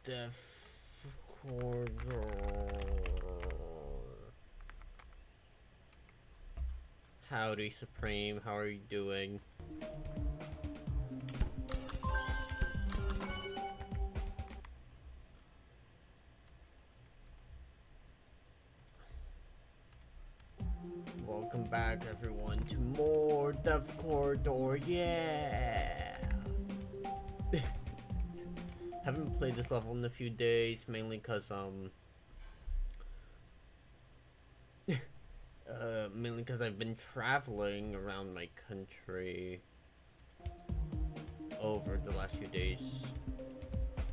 Death corridor. Howdy, Supreme. How are you doing? Welcome back, everyone, to more Death Corridor. Yeah! Haven't played this level in a few days, mainly because, I've been traveling around my country over the last few days.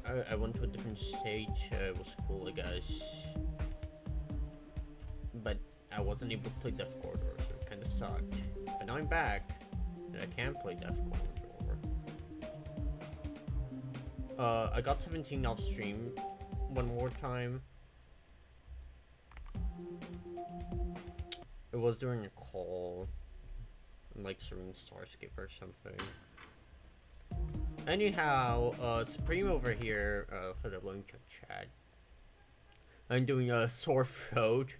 I went to a different state. It was cool, I guess. But I wasn't able to play Death Corridor, so it kind of sucked. But now I'm back, and I can play Death Corridor. I got 17 off stream one more time. It was during a call, like Serene Starscape or something. Anyhow, Supreme over here, hold up, let me check chat. I'm doing a sore throat.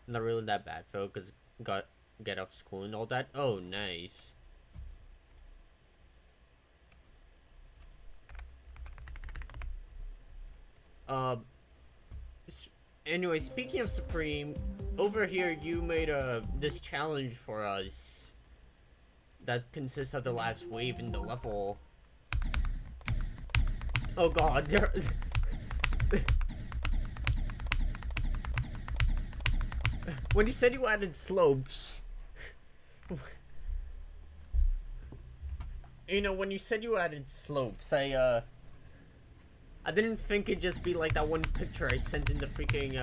Not really that bad though, cause get off school and all that. Oh, nice. Anyway, speaking of Supreme, over here you made this challenge for us that consists of the last wave in the level. Oh god, there. When you said you added slopes, you know, when you said you added slopes, I didn't think it'd just be like that one picture I sent in the freaking,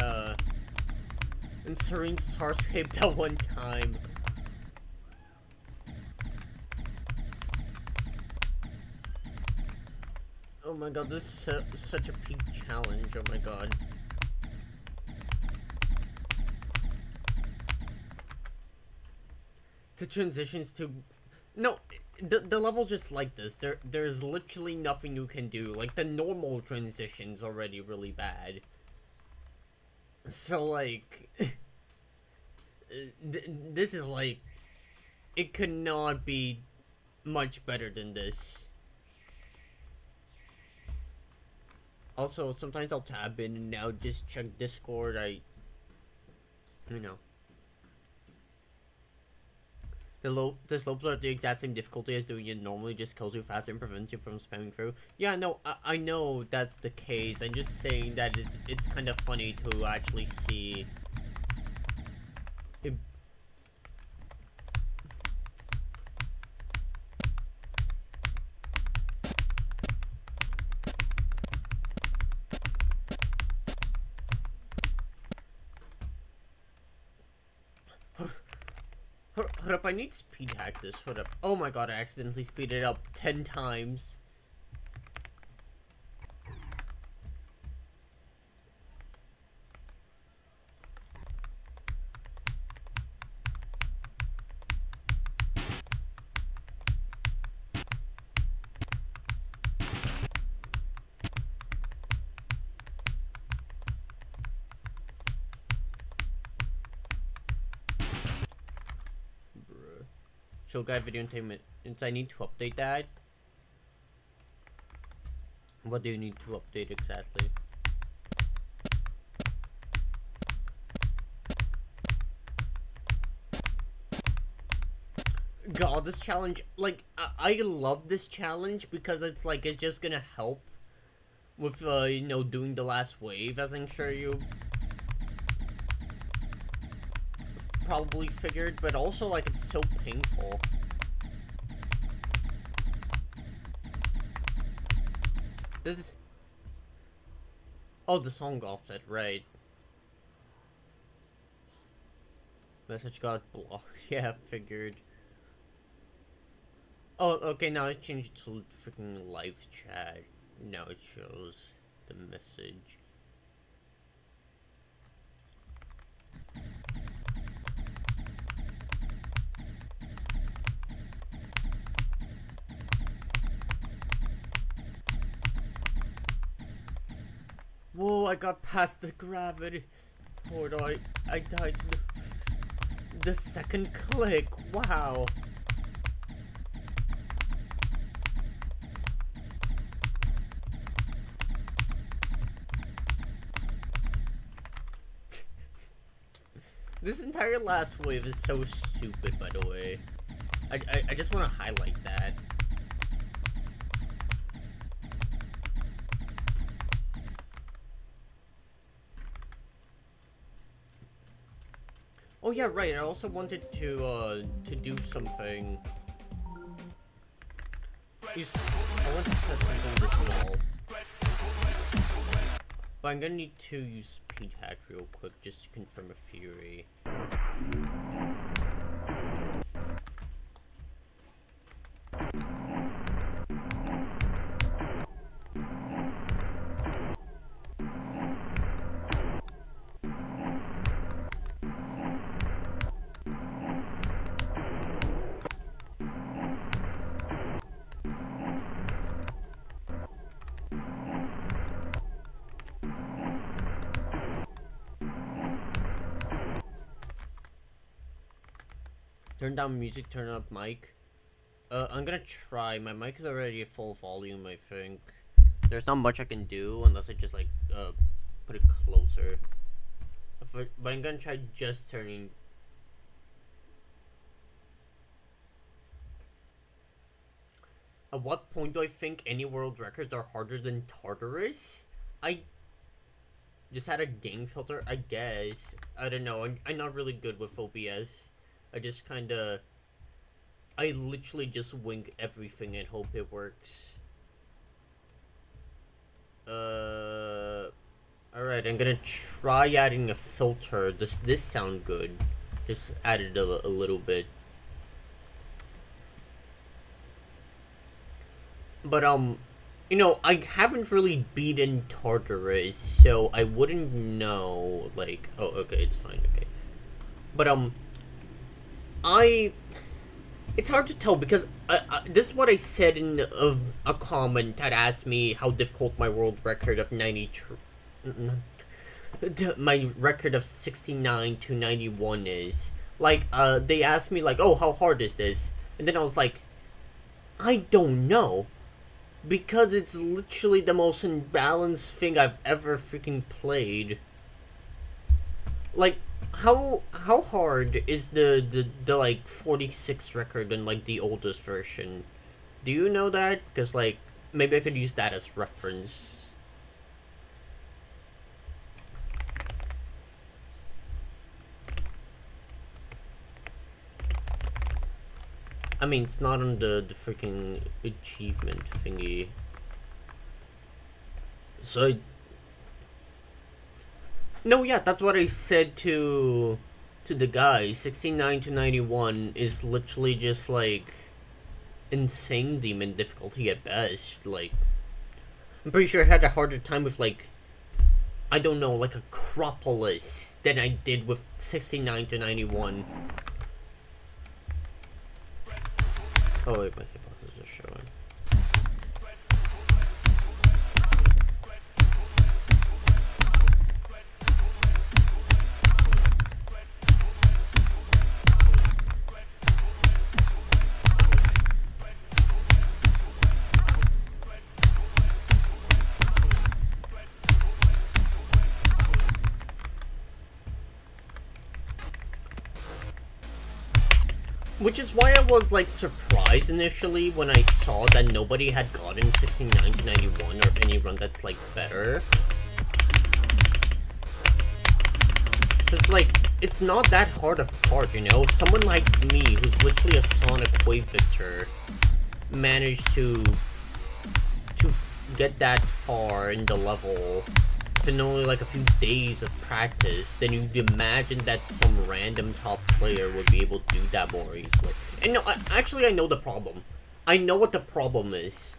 in Serene Starscape that one time. Oh my god, this is such a peak challenge, oh my god. The transitions to... No, the level's just like this. There's literally nothing you can do. Like, the normal transition's already really bad. So, like... this is like... It could not be much better than this. Also, sometimes I'll tab in and now just check Discord. I don't know. The slopes are the exact same difficulty as doing it normally, just kills you faster and prevents you from spamming through. Yeah, no, I know that's the case. I'm just saying that it's kind of funny to actually see. Hold up, I need speed hack this. Hold up. Oh my god, I accidentally speeded it up 10 times. Chill guy video entertainment. I need to update that. What do you need to update exactly? God, this challenge, like, I love this challenge because it's like, it's just gonna help with, you know, doing the last wave, as I'm sure you probably figured, but also, like, it's so painful. This is... Oh, the song offset, right. Message got blocked. Yeah, figured. Oh, okay, now I changed it to freaking live chat. Now it shows the message. Whoa, I got past the gravity portal. I died to the second click. Wow. This entire last wave is so stupid, by the way. I just want to highlight that. Oh yeah, right. I also wanted to do something. I want to test something this wall. But I'm gonna need to use speed hack real quick just to confirm a theory. Turn down music, turn up mic. I'm gonna try. My mic is already at full volume, I think. There's not much I can do unless I just like put it closer. But I'm gonna try just turning. At what point do I think any world records are harder than Tartarus? I just had a game filter, I guess. I don't know. I'm not really good with OBS. I just kinda... I literally just wing everything and hope it works. Alright, I'm gonna try adding a filter. Does this sound good? Just add it a little bit. But, you know, I haven't really beaten Tartarus, so I wouldn't know, like... Oh, okay, it's fine, okay. But, it's hard to tell because this is what I said in a comment that asked me how difficult my world record of my record of 69 to 91 is. Like, they asked me like, oh, how hard is this? And then I was like, I don't know. Because it's literally the most imbalanced thing I've ever freaking played. Like, how hard is the like 46 record in like the oldest version? Do you know that? Because like maybe I could use that as reference. I mean, it's not on the freaking achievement thingy. So no, yeah, that's what I said to the guy. 69 to 91 is literally just like insane demon difficulty at best. Like, I'm pretty sure I had a harder time with like, I don't know, like Acropolis than I did with 69 to 91. Oh wait, my hitbox is just showing. Which is why I was like surprised initially when I saw that nobody had gotten 69 to 91 or any run that's like better. Cause like, it's not that hard of part, you know? Someone like me, who's literally a Sonic Wave Victor, managed to get that far in the level in only like a few days of practice, then you'd imagine that some random top player would be able to do that more easily. And no, actually I know the problem. I know what the problem is.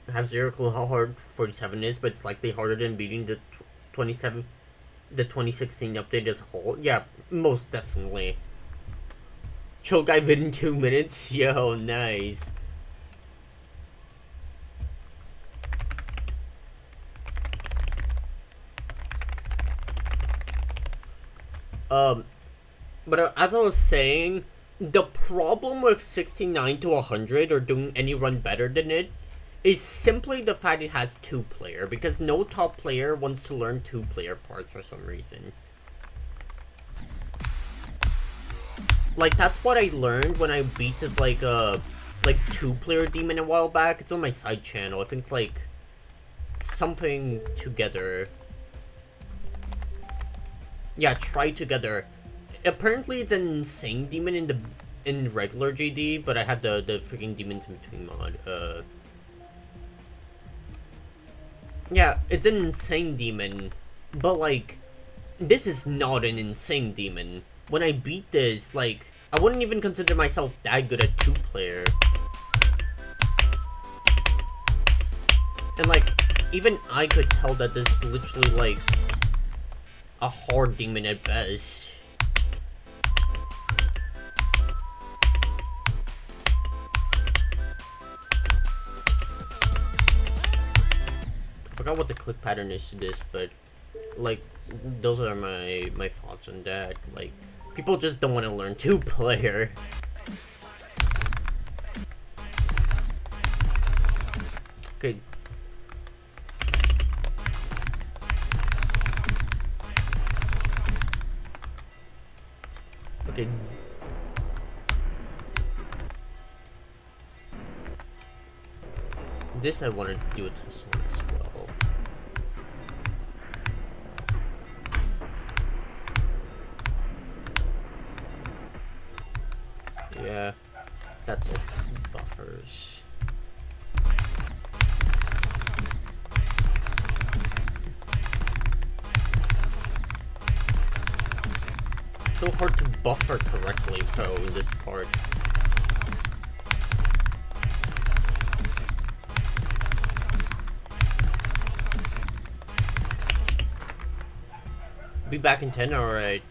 I have zero clue how hard 47 is, but it's likely harder than beating the 2016 update as a whole. Yeah, most definitely. Choke I within 2 minutes? Yo, nice. But as I was saying, the problem with 69 to 100 or doing any run better than it is simply the fact it has 2-player, because no top player wants to learn 2-player parts for some reason. Like, that's what I learned when I beat this, like 2-player demon a while back. It's on my side channel. I think it's, like, something together. Yeah, try together. Apparently, it's an insane demon in regular GD, but I have the freaking demons in between mod. Yeah, it's an insane demon, but, like, this is not an insane demon. When I beat this, like, I wouldn't even consider myself that good at 2-player. And, like, even I could tell that this is literally, like, a hard demon at best. I forgot what the click pattern is to this, but, like, those are my thoughts on that. Like, people just don't want to learn 2-player. Okay. Okay. This I want to do a test on as well. Yeah, that's all buffers. So hard to buffer correctly though in this part. Be back in 10, alright.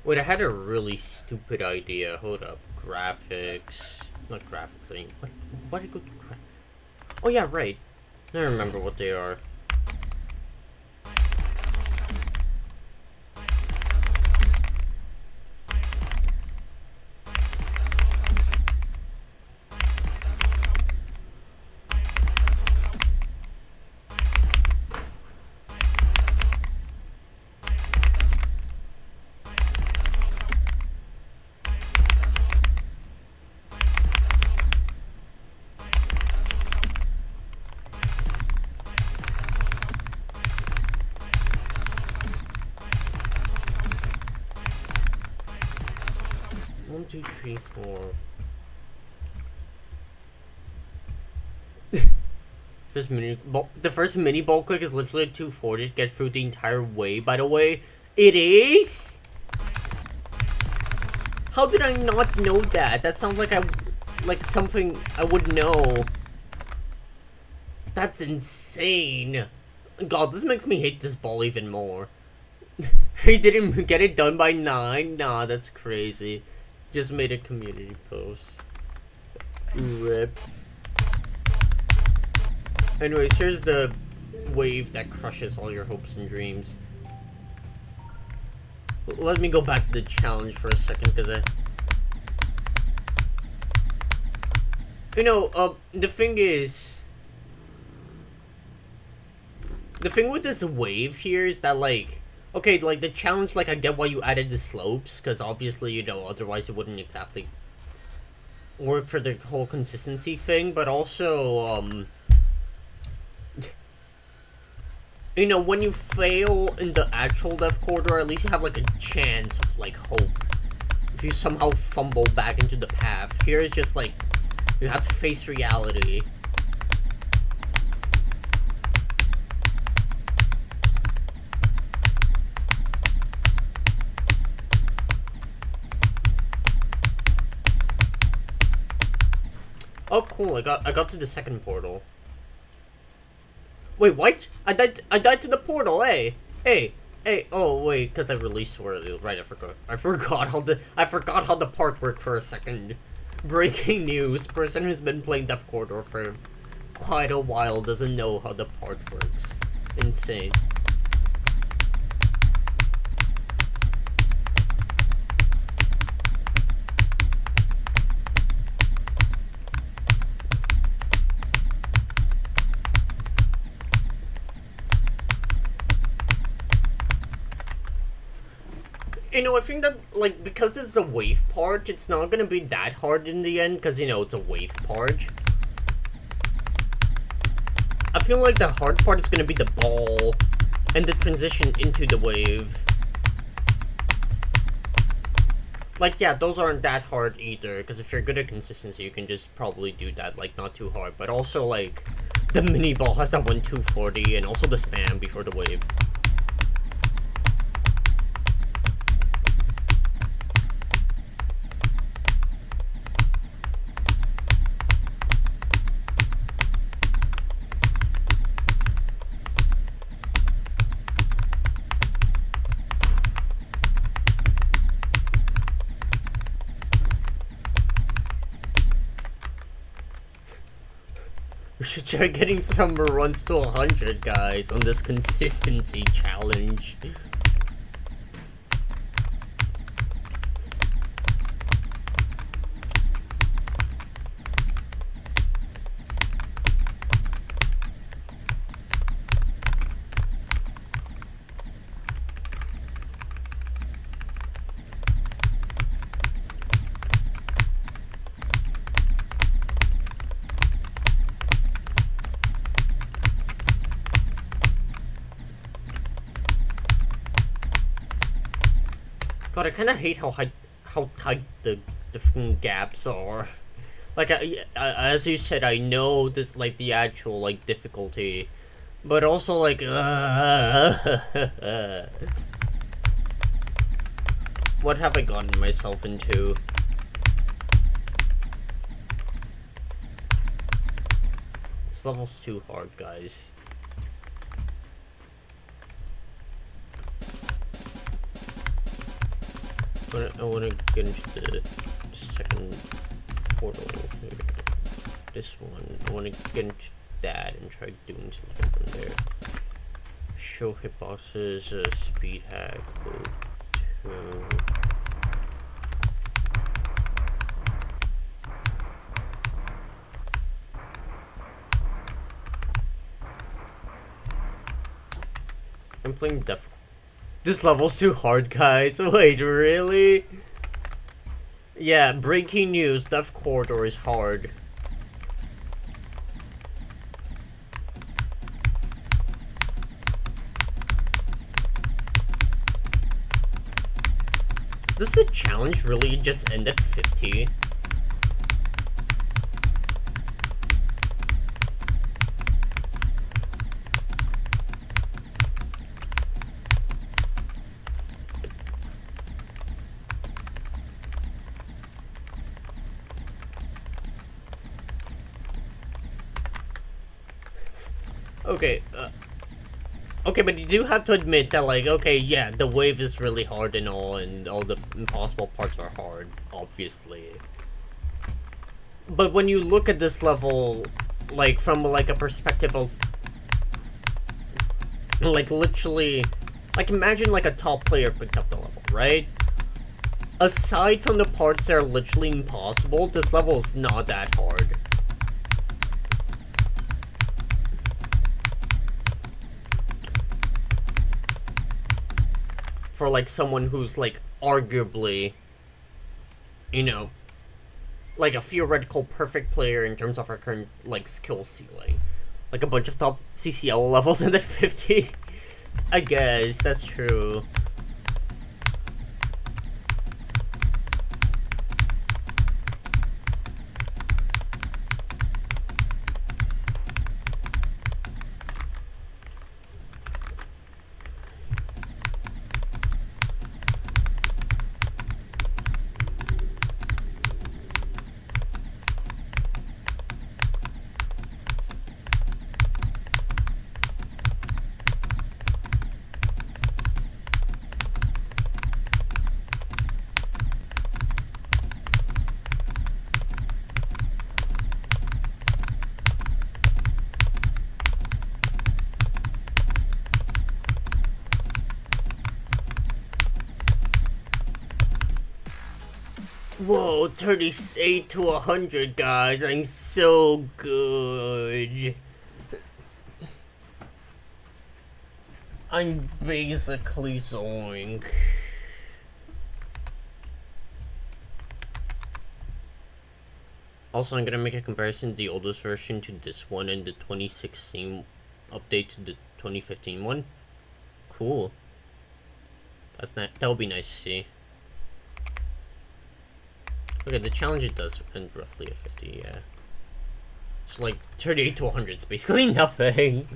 Wait, I had a really stupid idea. Hold up. Graphics. Not graphics. I mean, what did I go to Oh, yeah, right. I don't remember what they are. One, two, three, four. The first mini ball click is literally 240 to get through the entire way, by the way. It is? How did I not know that? That sounds like something I would know. That's insane. God, this makes me hate this ball even more. He didn't get it done by 9? Nah, that's crazy. Just made a community post. RIP. Anyways, here's the wave that crushes all your hopes and dreams. Let me go back to the challenge for a second, because the thing is... The thing with this wave here is that, like... Okay, like, the challenge, like, I get why you added the slopes, because obviously, otherwise it wouldn't exactly work for the whole consistency thing, but also, when you fail in the actual death corridor, at least you have, like, a chance of, like, hope. If you somehow fumble back into the path. Here it's just, like, you have to face reality. Oh, cool! I got to the second portal. Wait, what? I died to the portal. Hey. Oh wait, because I released earlier. Right, I forgot how the part worked for a second. Breaking news: person who's been playing Death Corridor for quite a while doesn't know how the part works. Insane. I think that, like, because this is a wave part, it's not gonna be that hard in the end, because, it's a wave part. I feel like the hard part is gonna be the ball, and the transition into the wave. Like, yeah, those aren't that hard either, because if you're good at consistency, you can just probably do that, like, not too hard. But also, like, the mini ball has that 1-2-40, and also the spam before the wave. We should try getting some runs to 100, guys, on this consistency challenge. God, I kind of hate how tight the fucking gaps are. Like, as you said, I know this, like, the actual, like, difficulty, but also, like, what have I gotten myself into? This level's too hard, guys. I want to get into the second portal here. This one. I want to get into that and try doing something from there. Show hitboxes, speed hack, go to... I'm playing Death. This level's too hard, guys. Wait, really? Yeah, breaking news. Death Corridor is hard. Does the challenge really just end at 50? Okay, but you do have to admit that, like, okay, yeah, the wave is really hard and all the impossible parts are hard, obviously. But when you look at this level like from like a perspective of like literally, like imagine like a top player picked up the level, right? Aside from the parts that are literally impossible, this level is not that hard. For like someone who's like arguably, you know, like a theoretical perfect player in terms of our current like skill ceiling. Like a bunch of top CCL levels in the 50. I guess that's true. Whoa, 38 to 100, guys. I'm so good. I'm basically Zoink. Also, I'm gonna make a comparison of the oldest version to this one and the 2016 update to the 2015 one. Cool. That's not, that would be nice to see. Okay, the challenge it does end roughly at 50, yeah. It's like 38 to 100 is basically nothing.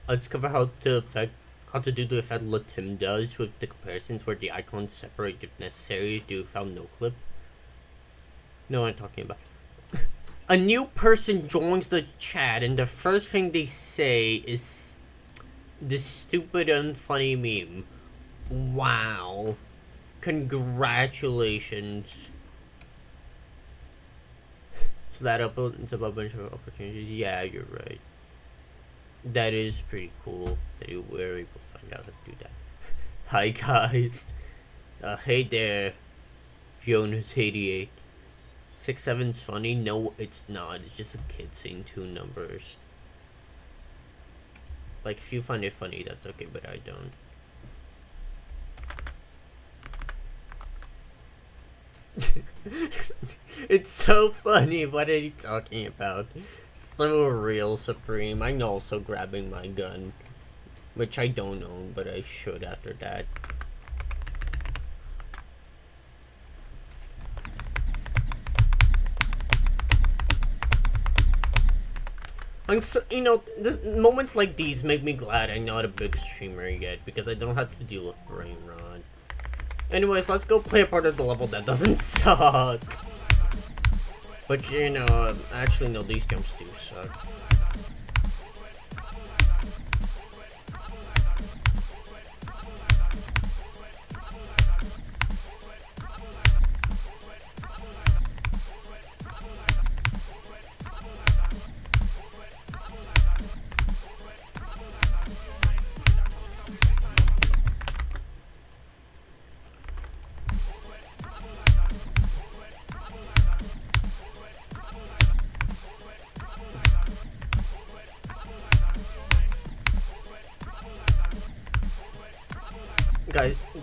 I'll discover how to do the effect Latim does with the comparisons where the icons separate if necessary to do found no clip. No, I'm talking about. A new person joins the chat and the first thing they say is this stupid unfunny meme. Wow. Congratulations. So that opens up a bunch of opportunities. Yeah, you're right. That is pretty cool that you were able to find out how to do that. Hi guys. Hey there. Fiona's88. 6-7's funny? No, it's not. It's just a kid saying two numbers. Like, if you find it funny, that's okay, but I don't. It's so funny. What are you talking about? So real, Supreme. I'm also grabbing my gun, which I don't own, but I should after that. I'm so, you know, moments like these make me glad I'm not a big streamer yet, because I don't have to deal with brainrot. Anyways, let's go play a part of the level that doesn't suck. But you know, actually no, these jumps do suck.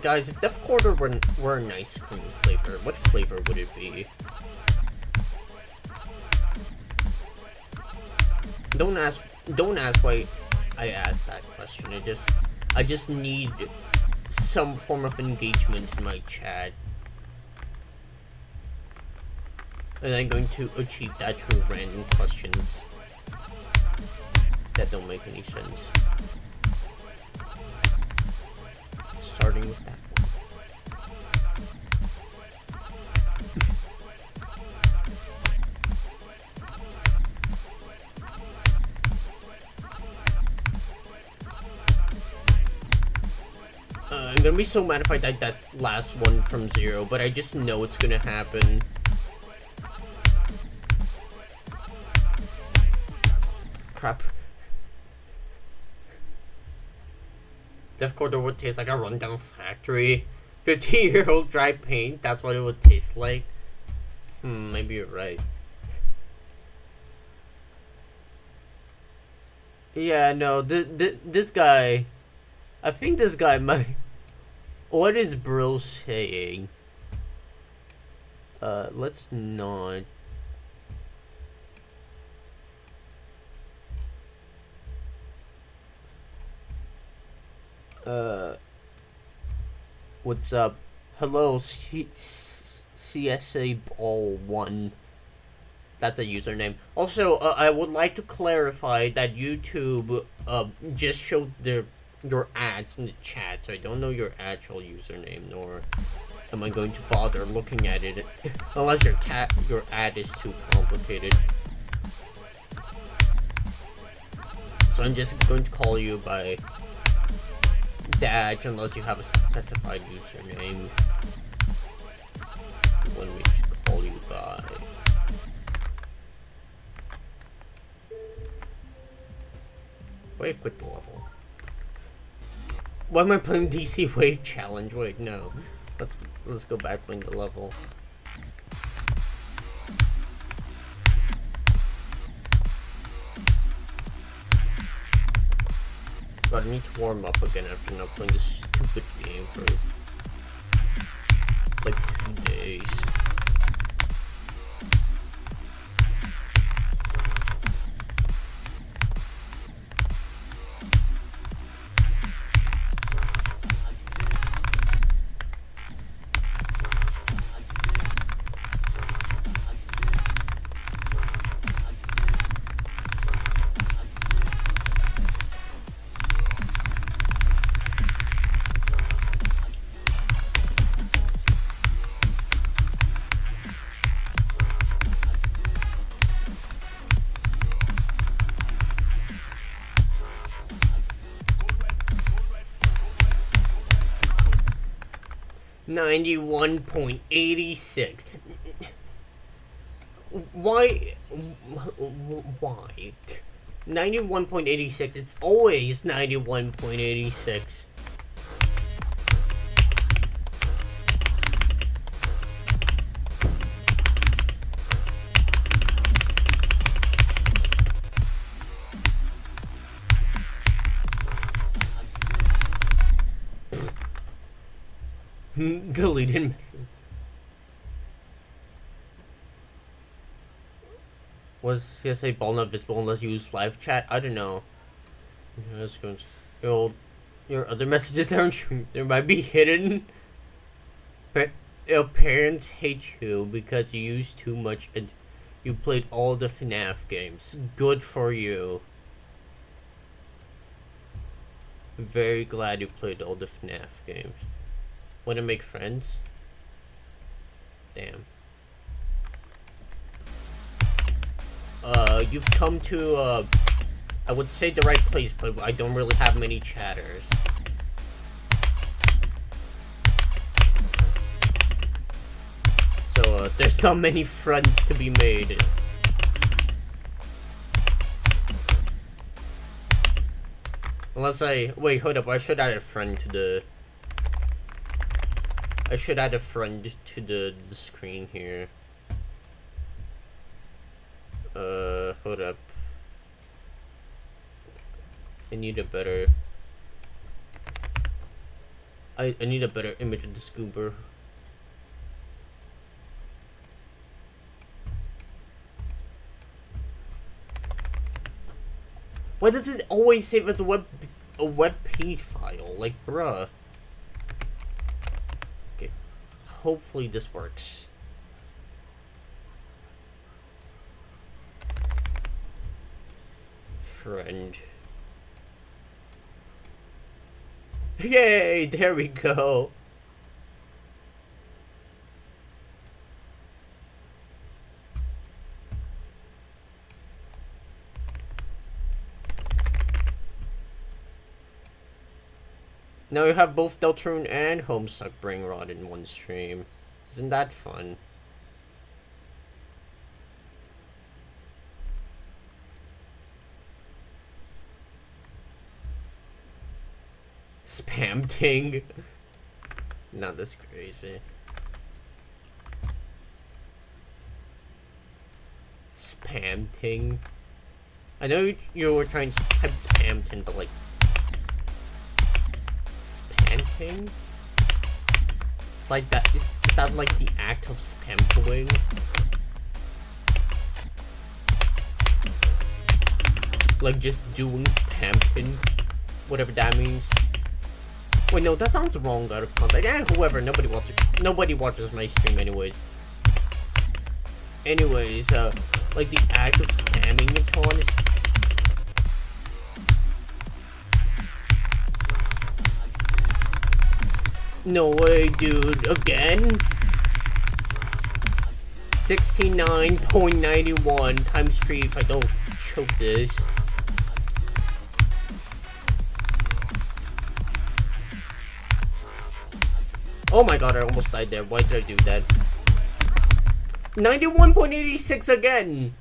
Guys, if Death Quarter were an ice cream flavor, what flavor would it be? Don't ask why I asked that question. I just need some form of engagement in my chat. And I'm going to achieve that through random questions that don't make any sense. Starting with that one. I'm gonna be so mad if I died that last one from 0, but I just know it's gonna happen. Crap. Death Corridor would taste like a rundown factory. 50-year-old dry paint, that's what it would taste like. Maybe you're right. Yeah, no, this guy... I think this guy might... What is Brill saying? Let's not... What's up? Hello, CSA Ball 1. That's a username. Also, I would like to clarify that YouTube just showed your ads in the chat, so I don't know your actual username, nor am I going to bother looking at it unless your ad is too complicated. So I'm just going to call you by Daj unless you have a specified username. When we should call you by. Wait, quit the level. Why am I playing DC Wave Challenge? Wait, no. Let's go back playing the level. But I need to warm up again after not playing this stupid game for like 2 days. $91.86. Why? 91.86. It's always 91.86. Deleted message. Was CSA Ball not visible unless you use live chat? I don't know. Your other messages aren't showing. There might be hidden. Your parents hate you because you use too much and you played all the FNAF games. Good for you. Very glad you played all the FNAF games. Want to make friends? Damn. You've come to, I would say the right place, but I don't really have many chatters. So, there's not many friends to be made. Unless wait, hold up, I should add a friend to the... I should add a friend to the screen here. Hold up. I need a better... I need a better image of the scuba. Why does it always save as a WebP file? Like, bruh. Okay. Hopefully this works. friend. Yay! There we go. Now you have both Deltarune and Homestuck Brainrot in one stream. Isn't that fun? Spam ting. Not this crazy. Spam ting. I know you were trying to type spam ting, but like spam ting? It's like that. Is that like the act of spam-toing? Like just doing spam ting, whatever that means. Wait, no, that sounds wrong out of context. And whoever, nobody watches my stream anyways. Anyways, like the act of spamming a ton is... No way, dude. Again? 69.91 times 3 if I don't choke this. Oh my god, I almost died there. Why did I do that? 91.86 again!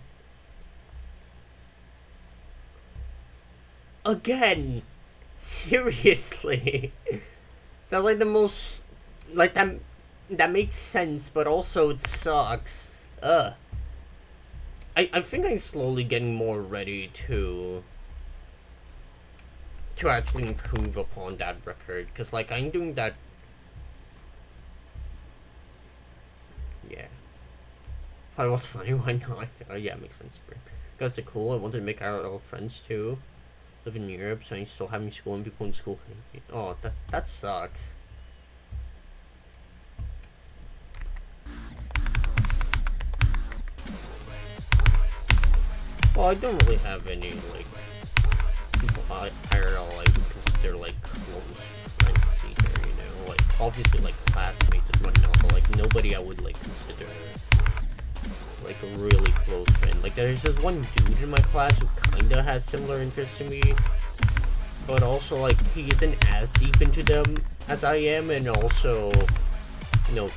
Again! Seriously? That's like the most... Like, that makes sense, but also it sucks. I think I'm slowly getting more ready to actually improve upon that record. Because, like, I'm doing that... Yeah. Thought it was funny, why not? Oh yeah, makes sense. Guys are cool. I wanted to make our friends too. Live in Europe, so I'm still having school and people in school. Oh, that sucks. Well, I don't really have any like people IRL I would consider like close friends either, you know. Like obviously like classmates and whatnot, but like nobody I would like consider like a really close friend. Like there's just one dude in my class who kinda has similar interests to me, but also like he isn't as deep into them as I am, and also, you know,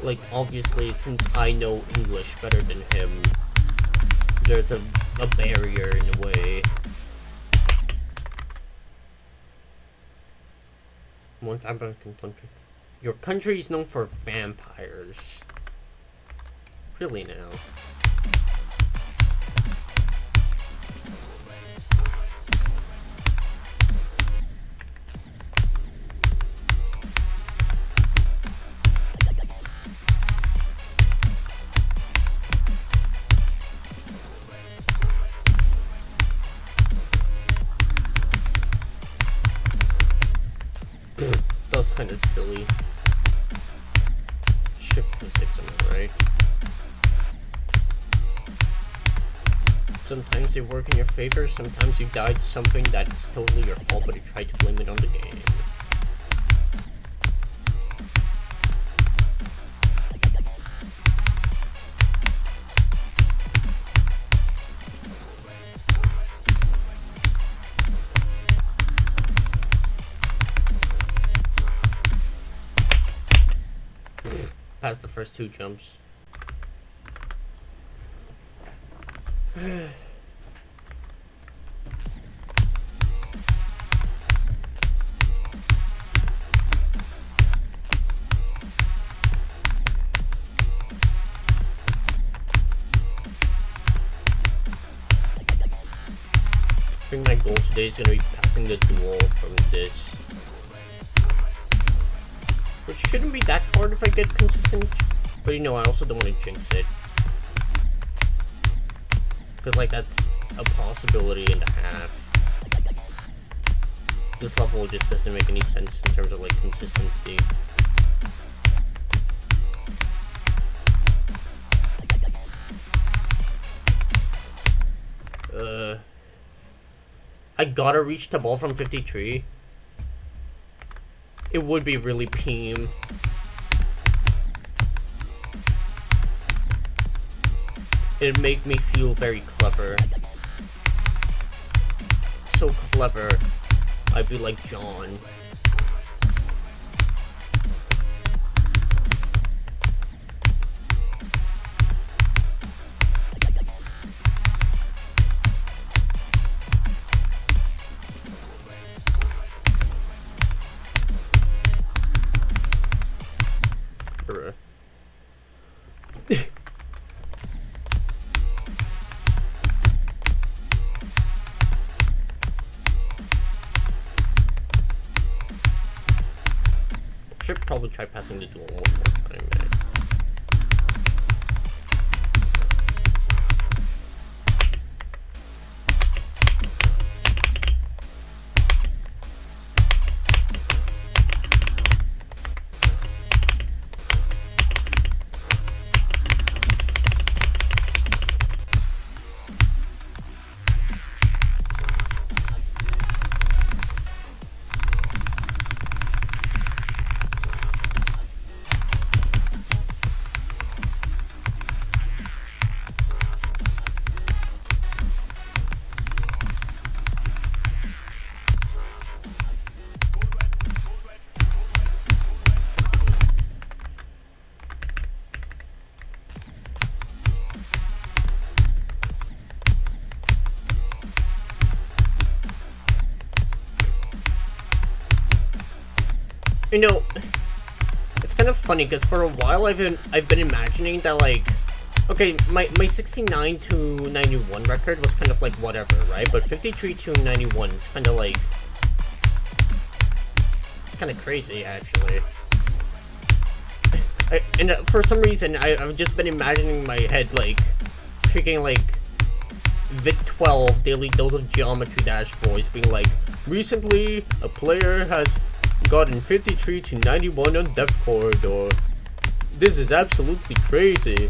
like obviously since I know English better than him, there's a barrier in a way. One time country. Your country is known for vampires. Really now? That was kind of silly. Shift physics, am I right? Sometimes they work in your favor, sometimes you died to something that is totally your fault, but you try to blame it on the game. Past the first two jumps. I think my goal today is going to be passing the duel from this. Which shouldn't be that hard if I get consistent. But you know, I also don't want to jinx it. Because like that's a possibility and a half. This level just doesn't make any sense in terms of like consistency. I gotta reach the ball from 53. It would be really peem. It'd make me feel very clever. So clever. I'd be like John. Bruh. Should probably try passing the duel one more time, man. You know, it's kind of funny because for a while I've been imagining that, like, okay, my 69 to 91 record was kind of like whatever, right? But 53 to 91 is kind of like, it's kind of crazy actually. And for some reason I've just been imagining in my head like freaking like Vit 12 Daily Dose of Geometry Dash voice being like, recently a player has gotten 53 to 91 on Depth Corridor. This is absolutely crazy.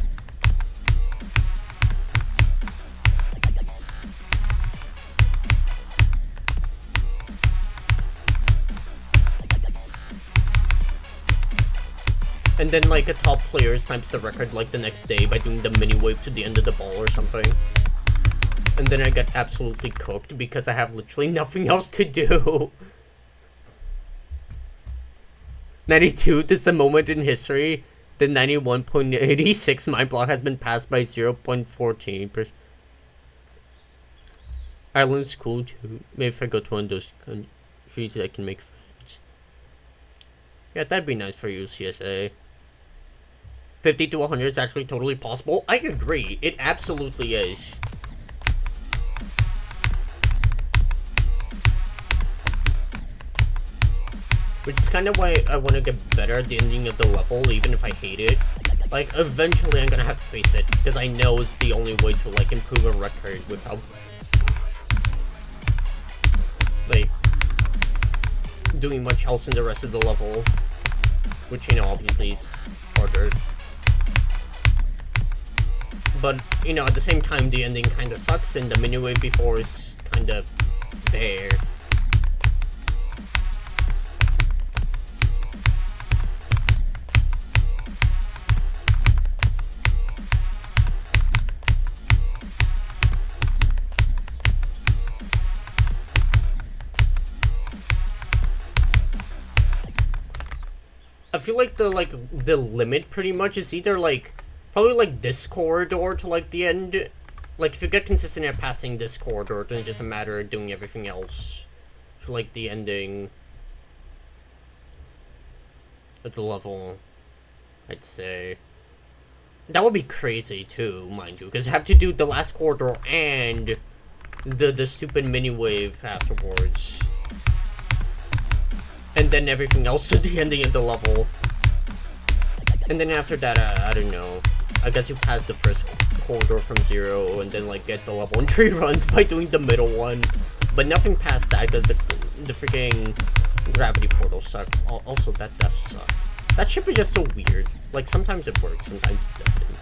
And then like a top player snipes the record like the next day by doing the mini wave to the end of the ball or something. And then I get absolutely cooked because I have literally nothing else to do. 92, this is a moment in history. The 91.86 mind block has been passed by 0.14%. Ireland's cool too. Maybe if I go to one of those countries I can make friends. Yeah, that'd be nice for you, CSA. 50 to 100 is actually totally possible. I agree. It absolutely is. Which is kind of why I want to get better at the ending of the level, even if I hate it. Like, eventually I'm gonna have to face it, because I know it's the only way to, like, improve a record without, like, doing much else in the rest of the level. Which, you know, obviously it's harder. But, you know, at the same time, the ending kind of sucks, and the mini wave before is kind of there. I feel like the limit pretty much is either like probably like this corridor to like the end. Like if you get consistent at passing this corridor, then it's just a matter of doing everything else to like the ending of the level, I'd say. That would be crazy too, mind you, because you have to do the last corridor and the stupid mini wave afterwards. And then everything else to the ending of the level. And then after that, I don't know. I guess you pass the first corridor from 0 and then like get the level in 3 runs by doing the middle one. But nothing past that because the freaking gravity portal sucked. Also, that death sucked. That ship is just so weird. Like sometimes it works, sometimes it doesn't.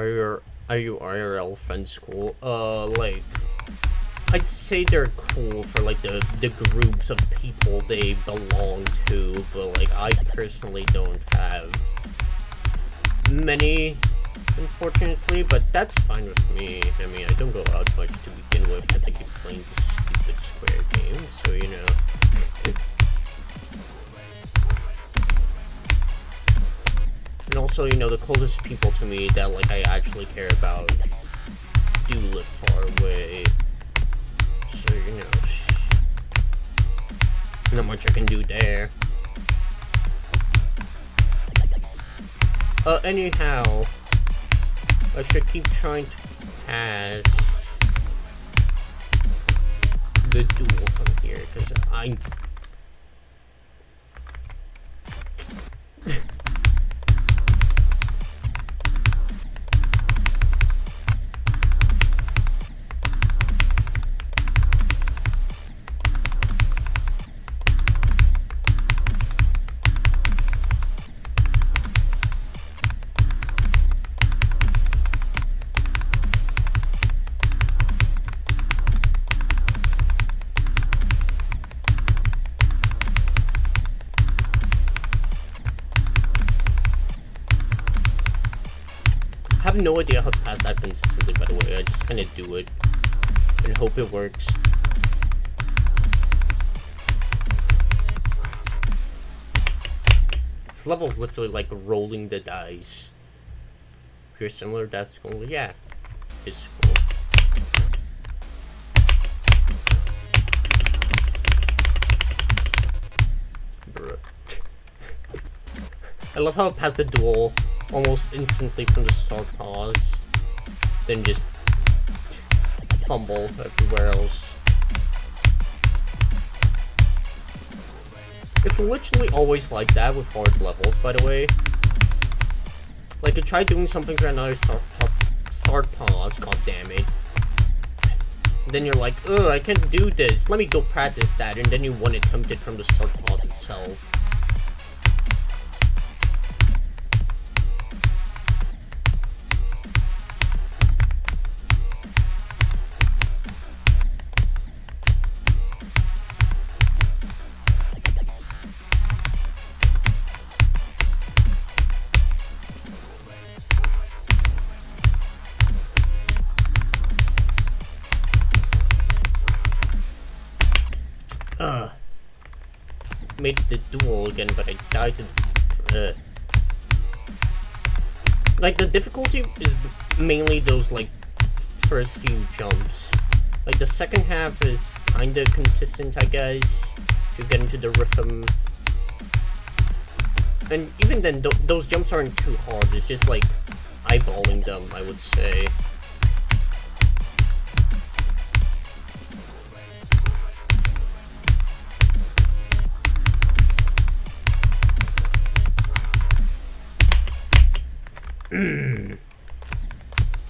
are you IRL friends cool? Like, I'd say they're cool for like the groups of people they belong to, but like I personally don't have many, unfortunately, but that's fine with me. I mean, I don't go out much to begin with because I keep playing this stupid Square game, so you know. And also, you know, the closest people to me that like I actually care about do live far away, so you know, not much I can do there. Anyhow, I should keep trying to pass the duel from here, because I... I have no idea how to pass that consistently, by the way. I just kind of do it and hope it works. This level is literally like rolling the dice. If you're similar, that's cool. Yeah, it's cool. Bruh. I love how it passed the duel almost instantly from the start pause, then just fumble everywhere else. It's literally always like that with hard levels, by the way. Like, you try doing something for another start pause, god damn it. Then you're like, ugh, I can't do this, let me go practice that, and then you want to attempt it from the start pause itself. Made the duel again, but I died to like, the difficulty is mainly those like first few jumps. Like, the second half is kinda consistent, I guess, if you get into the rhythm. And even then, those jumps aren't too hard, it's just like eyeballing them, I would say.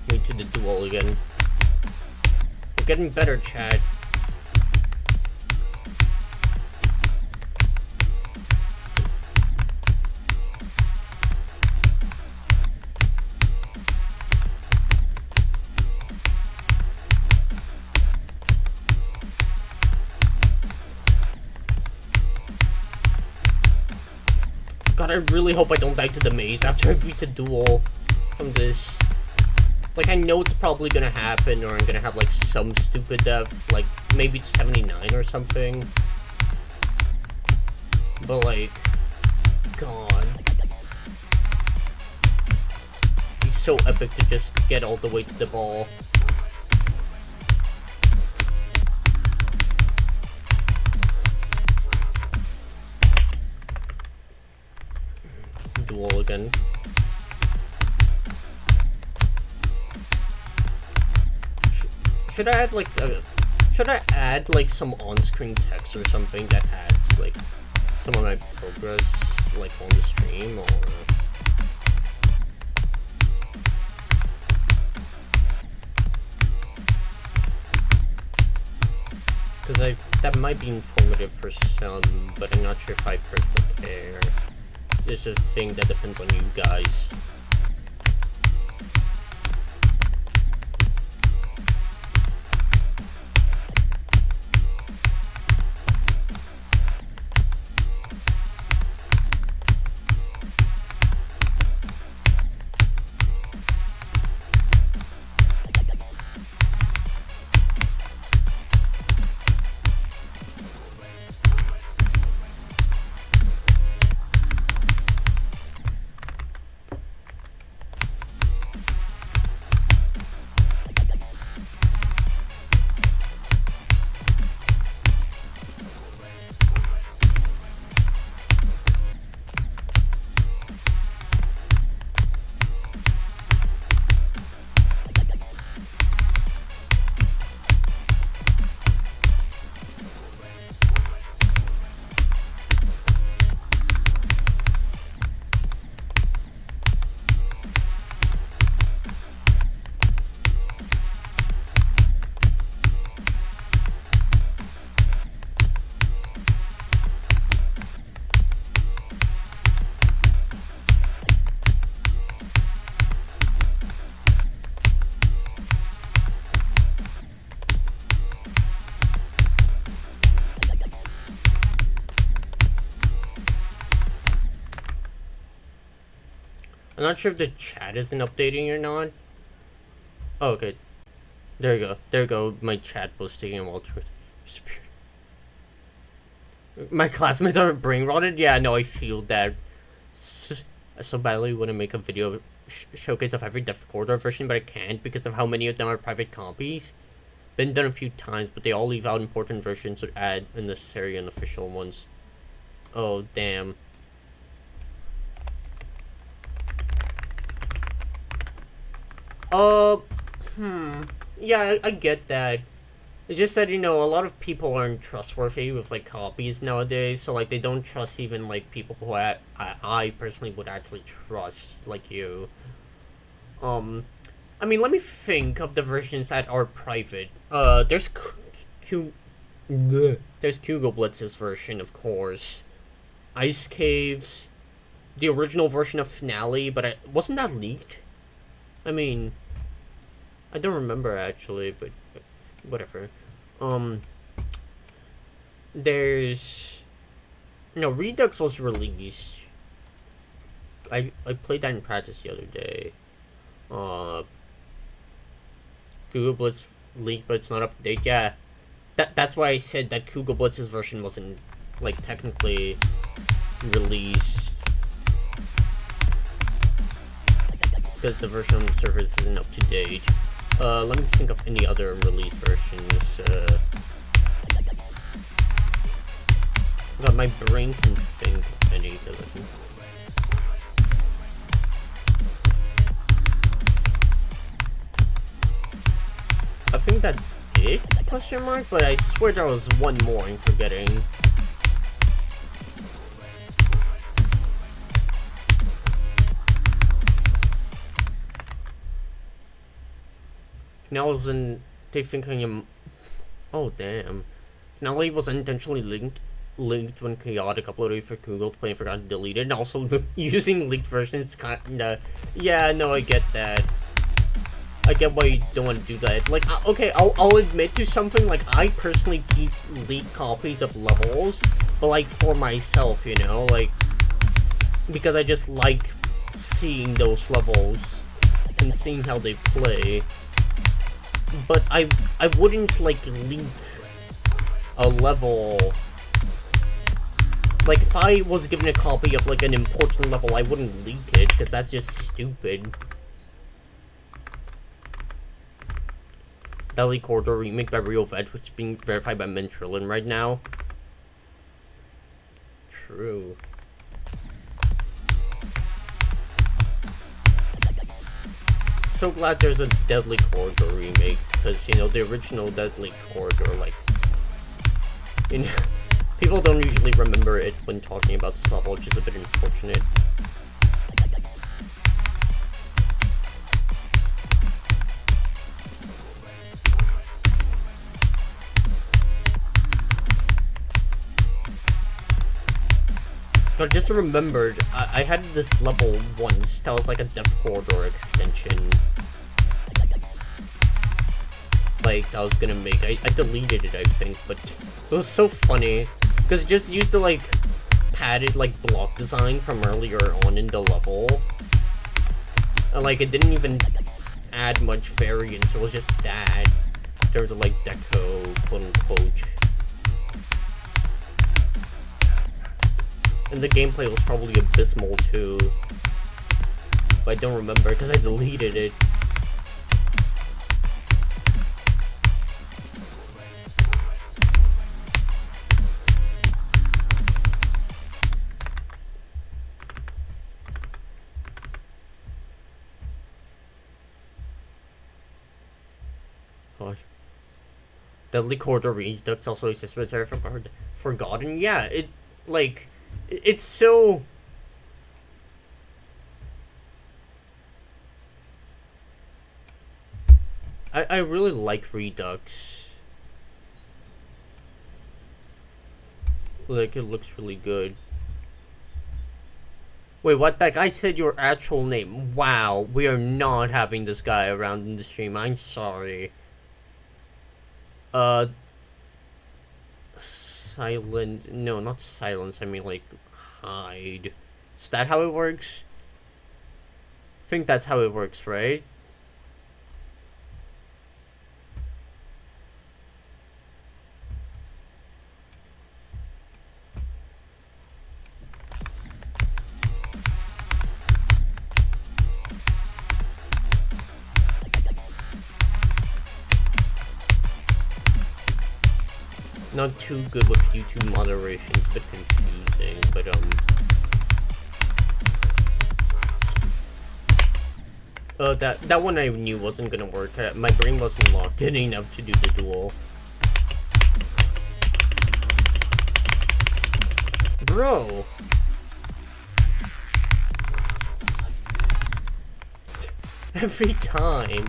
Wait to the duel again. We're getting better, Chad. God, I really hope I don't die to the maze after I beat the duel from this. Like, I know it's probably gonna happen, or I'm gonna have like some stupid death, like maybe it's 79 or something. But like, God, he's so epic to just get all the way to the ball. Duel again. Should I add like some on-screen text or something that adds like some of my progress like on the stream, or because that might be informative for some, but I'm not sure if I personally care. It's just a thing that depends on you guys. I'm not sure if the chat isn't updating or not. Oh, okay. There you go. There you go. My chat was taking a while to disappear. My classmates are brain rotted? Yeah, no, I feel that. So badly want to make a video showcase of every Death Corridor version, but I can't because of how many of them are private copies. Been done a few times, but they all leave out important versions or add unnecessary unofficial ones. Oh, damn. Yeah, I get that. It's just that, you know, a lot of people aren't trustworthy with, like, copies nowadays, so, like, they don't trust even, like, people who I personally would actually trust, like you. I mean, let me think of the versions that are private. There's there's Kugo Blitz's version, of course. Ice Caves. The original version of Finale, but wasn't that leaked? I mean, I don't remember, actually, but whatever. There's... No, Redux was released. I played that in practice the other day. Google Blitz leaked, but it's not up to date. Yeah, that's why I said that Google Blitz's version wasn't, like, technically released. Because the version on the servers isn't up to date. Let me think of any other release versions. But my brain can think of any. I think that's it, question mark, but I swear there was one more I'm forgetting. Now wasn't they thinking oh damn. Now he was intentionally linked when Chaotic uploaded for Google to play and forgot to delete it, and also using leaked versions kinda. Yeah, no, I get that. I get why you don't want to do that. Like, okay, I'll admit to something. Like, I personally keep leaked copies of levels, but like for myself, you know, like because I just like seeing those levels and seeing how they play. But I wouldn't like leak a level. Like, if I was given a copy of like an important level, I wouldn't leak it because that's just stupid. Delhi Corridor remake by Real Vet, which is being verified by Mentrillin right now. True. So glad there's a Deadly Corridor remake, because, you know, the original Deadly Corridor, like, you know, people don't usually remember it when talking about this level, which is a bit unfortunate. But I just remembered, I had this level once that was like a Death Corridor extension. Like, I was gonna make. I deleted it, I think, but it was so funny. Because it just used the, like, padded, like, block design from earlier on in the level. And, like, it didn't even add much variance, it was just that. In terms of, like, deco, quote-unquote. And the gameplay was probably abysmal too. But I don't remember because I deleted it. Gosh. Deadly Corridor Redux also exists, but it's forgotten. Yeah, it, like, it's so... I really like Redux. Like, it looks really good. Wait, what? That guy said your actual name. Wow, we are not having this guy around in the stream. I'm sorry. Silent. No, not silence. I mean, like, hide. Is that how it works? think that's how it works, right? Not too good with YouTube moderation, it's a bit confusing, but that one I knew wasn't gonna work. My brain wasn't locked in enough to do the duel. Bro! Every time.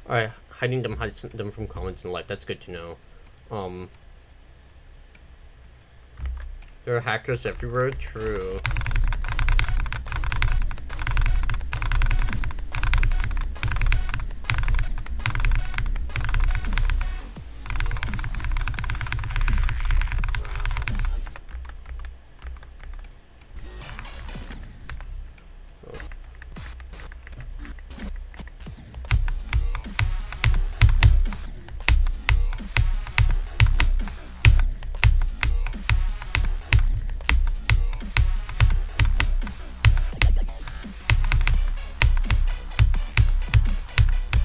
Alright, hide them from comments and life. That's good to know. There are hackers everywhere. True.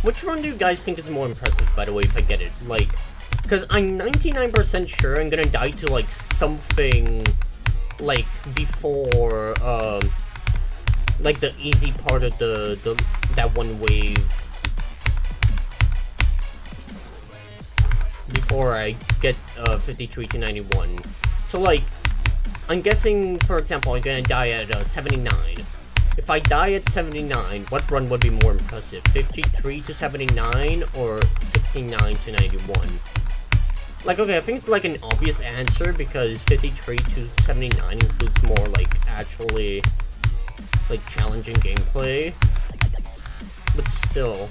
Which one do you guys think is more impressive, by the way, if I get it? Like, because I'm 99% sure I'm gonna die to, like, something, like, before, like, the easy part of that one wave. Before I get, 53 to 91. So, like, I'm guessing, for example, I'm gonna die at, 79. If I die at 79, what run would be more impressive? 53 to 79 or 69 to 91? Like, okay, I think it's like an obvious answer because 53 to 79 includes more like actually like challenging gameplay. But still.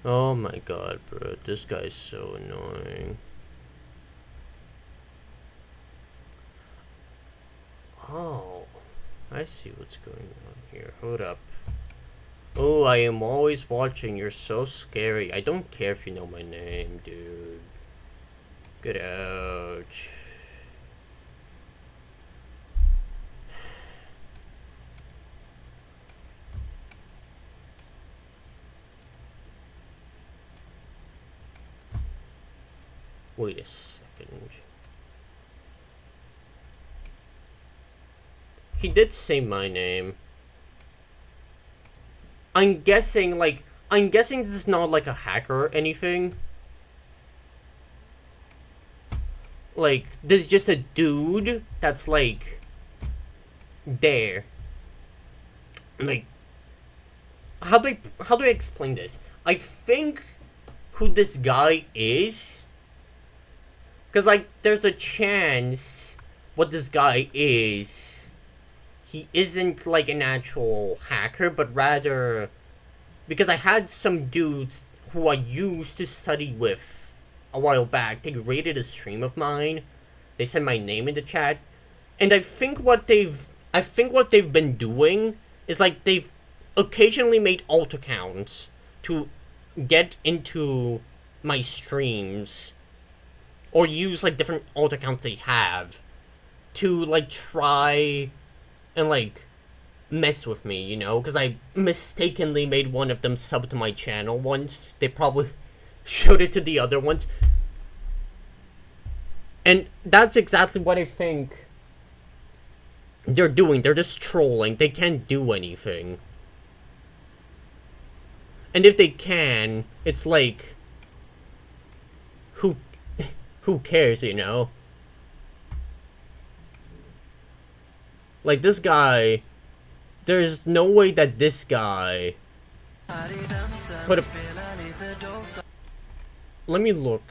Oh my god, bro. This guy's so annoying. Oh, I see what's going on here. Hold up. Oh, I am always watching. You're so scary. I don't care if you know my name, dude. Get out. Wait a second. He did say my name. I'm guessing this is not like a hacker or anything. Like, this is just a dude that's like there. Like, how do I explain this? I think who this guy is, because, like, there's a chance what this guy is, he isn't, like, an actual hacker, but rather, because I had some dudes who I used to study with a while back, they rated a stream of mine, they said my name in the chat, and I think what they've been doing is, like, they've occasionally made alt accounts to get into my streams, or use, like, different alt accounts they have to, like, try and, like, mess with me, you know? Because I mistakenly made one of them sub to my channel once. They probably showed it to the other ones. And that's exactly what I think they're doing. They're just trolling. They can't do anything. And if they can, it's like, who cares, you know? Like, this guy... There's no way that this guy... Put a... Let me look.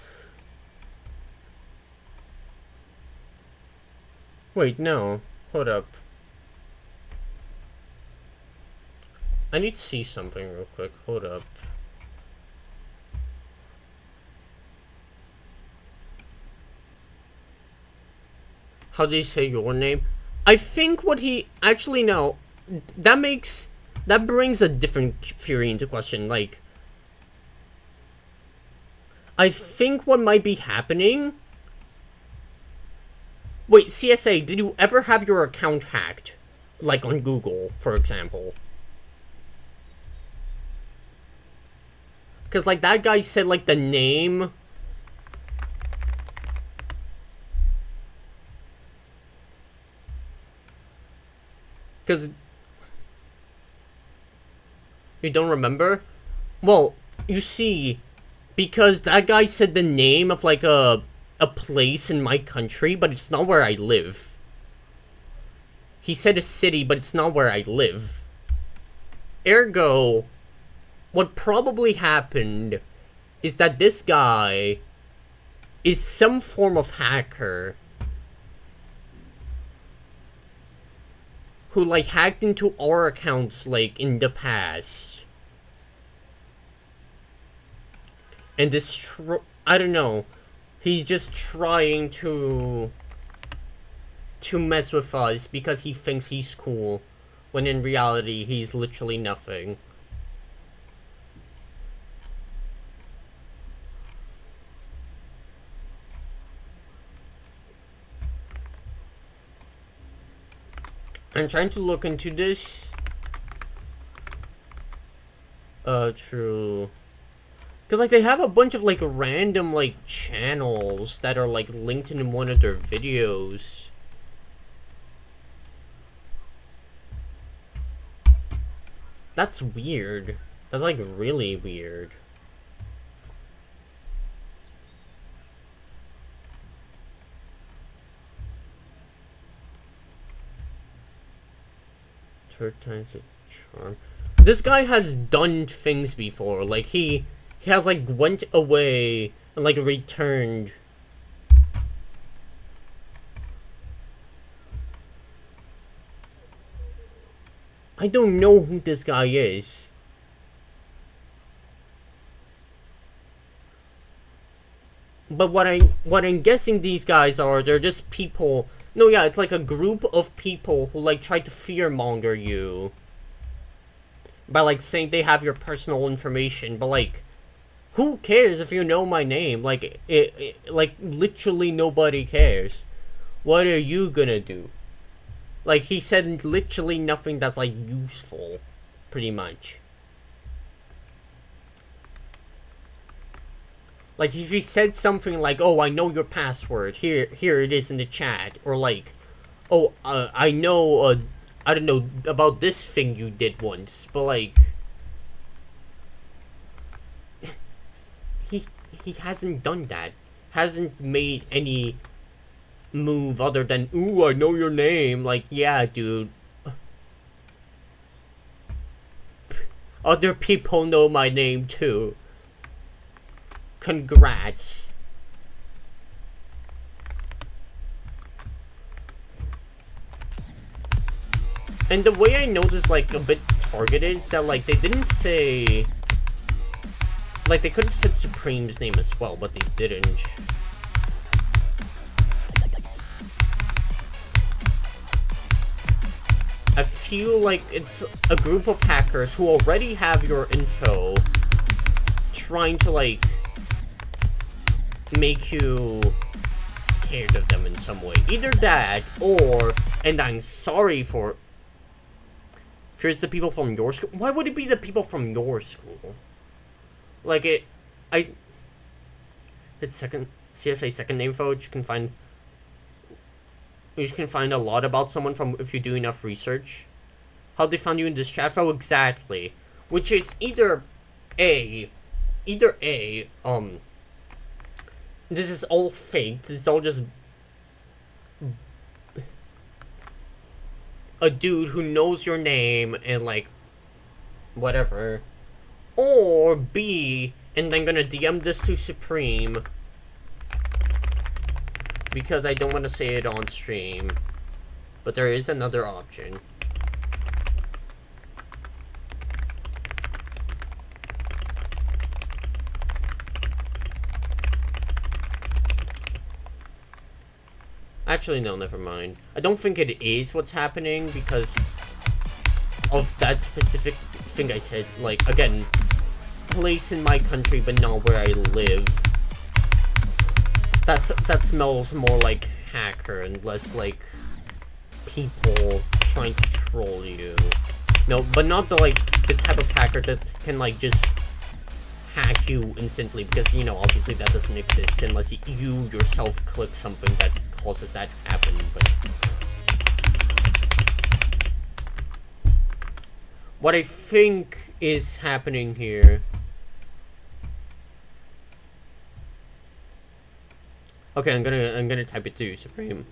Wait, no. Hold up. I need to see something real quick. Hold up. How do you say your name? I think what he... Actually, no. That brings a different theory into question. Like... I think what might be happening... Wait, CSA, did you ever have your account hacked? Like on Google, for example. Because, like, that guy said, like, the name... Because... You don't remember? Well, you see... Because that guy said the name of, like, a place in my country, but it's not where I live. He said a city, but it's not where I live. Ergo, what probably happened is that this guy is some form of hacker who, like, hacked into our accounts, like, in the past. And I don't know. He's just trying to mess with us because he thinks he's cool, when in reality he's literally nothing. I'm trying to look into this. True. Because, like, they have a bunch of, like, random, like, channels that are, like, linked in one of their videos. That's weird. That's, like, really weird. Third time's a charm. This guy has done things before. Like, he has, like, went away and, like, returned. I don't know who this guy is. But what I'm guessing these guys are, they're just people. No, yeah, it's like a group of people who, like, try to fearmonger you by, like, saying they have your personal information, but, like, who cares if you know my name? Like, like, literally nobody cares. What are you gonna do? Like, he said literally nothing that's, like, useful, pretty much. Like, if he said something like, oh, I know your password, here it is in the chat, or like, oh, I know, I don't know, about this thing you did once, but, like, he hasn't done that. Hasn't made any move other than, ooh, I know your name. Like, yeah, dude. Other people know my name, too. Congrats. And the way I noticed, like, a bit targeted is that, like, they didn't say... Like, they could have said Supreme's name as well, but they didn't. I feel like it's a group of hackers who already have your info trying to, like, make you scared of them in some way. Either that, or, and I'm sorry for... If it's the people from your school... Why would it be the people from your school? Like, it's CSA second name info, which you can find... You can find a lot about someone from if you do enough research. How they found you in this chat? Oh, exactly. Which is either A, this is all fake. This is all just... a dude who knows your name and like whatever, or B, and I'm gonna DM this to Supreme because I don't want to say it on stream, but there is another option. Actually, no, never mind. I don't think it is what's happening because of that specific thing I said. Like, again, place in my country, but not where I live. That smells more like hacker and less like people trying to troll you. No, but not the type of hacker that can like just hack you instantly, because you know obviously that doesn't exist unless you yourself click something that causes that to happen. But what I think is happening here. Okay, I'm gonna type it to Supreme.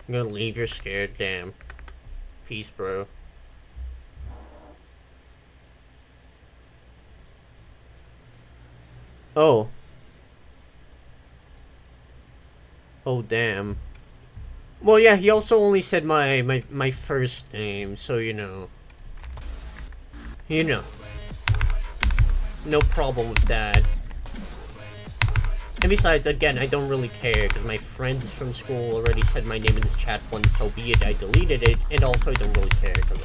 I'm gonna leave, you're scared, damn. Peace, bro. Oh. Oh, damn. Well, yeah, he also only said my first name, so you know. You know. No problem with that. And besides, again, I don't really care, because my friends from school already said my name in this chat once, albeit I deleted it, and also I don't really care, because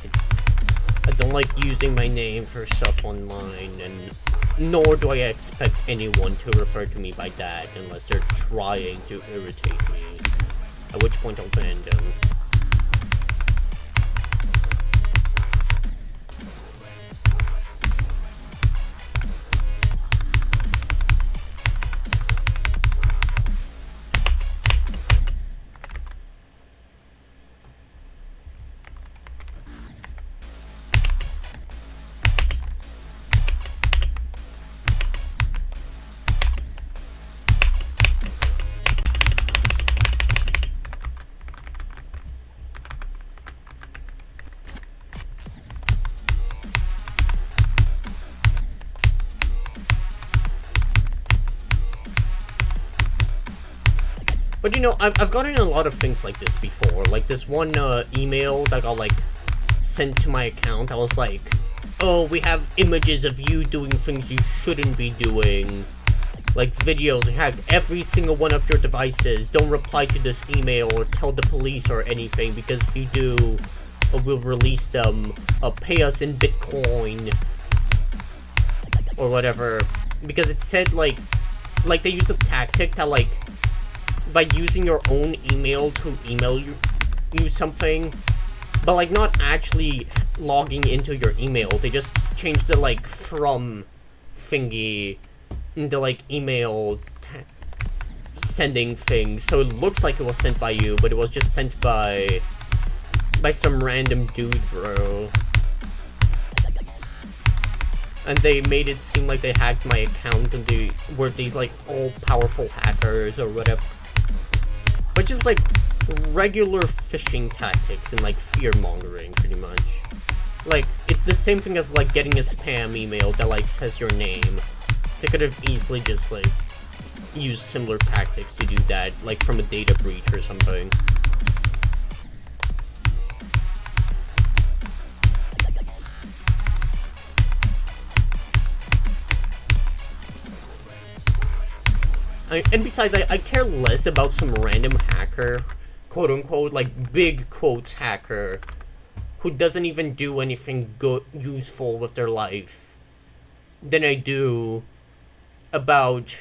I don't like using my name for stuff online, and nor do I expect anyone to refer to me by that, unless they're trying to irritate me, at which point I'll ban them. But you know, I've gotten a lot of things like this before. Like this one email that got like sent to my account. I was like, oh, we have images of you doing things you shouldn't be doing. Like videos, hacked every single one of your devices. Don't reply to this email or tell the police or anything, because if you do, we'll release them. Pay us in Bitcoin or whatever. Because it said like they use a tactic that like, by using your own email to email you something, but like not actually logging into your email. They just changed the like from thingy into like email sending thing, so it looks like it was sent by you, but it was just sent by some random dude, bro. And they made it seem like they hacked my account and they were these like all-powerful hackers or whatever. But just like regular phishing tactics and like fear-mongering, pretty much. Like, it's the same thing as like getting a spam email that like says your name. They could have easily just like used similar tactics to do that, like from a data breach or something. And besides, I care less about some random hacker, quote-unquote, like, big quotes hacker, who doesn't even do anything good, useful with their life, than I do about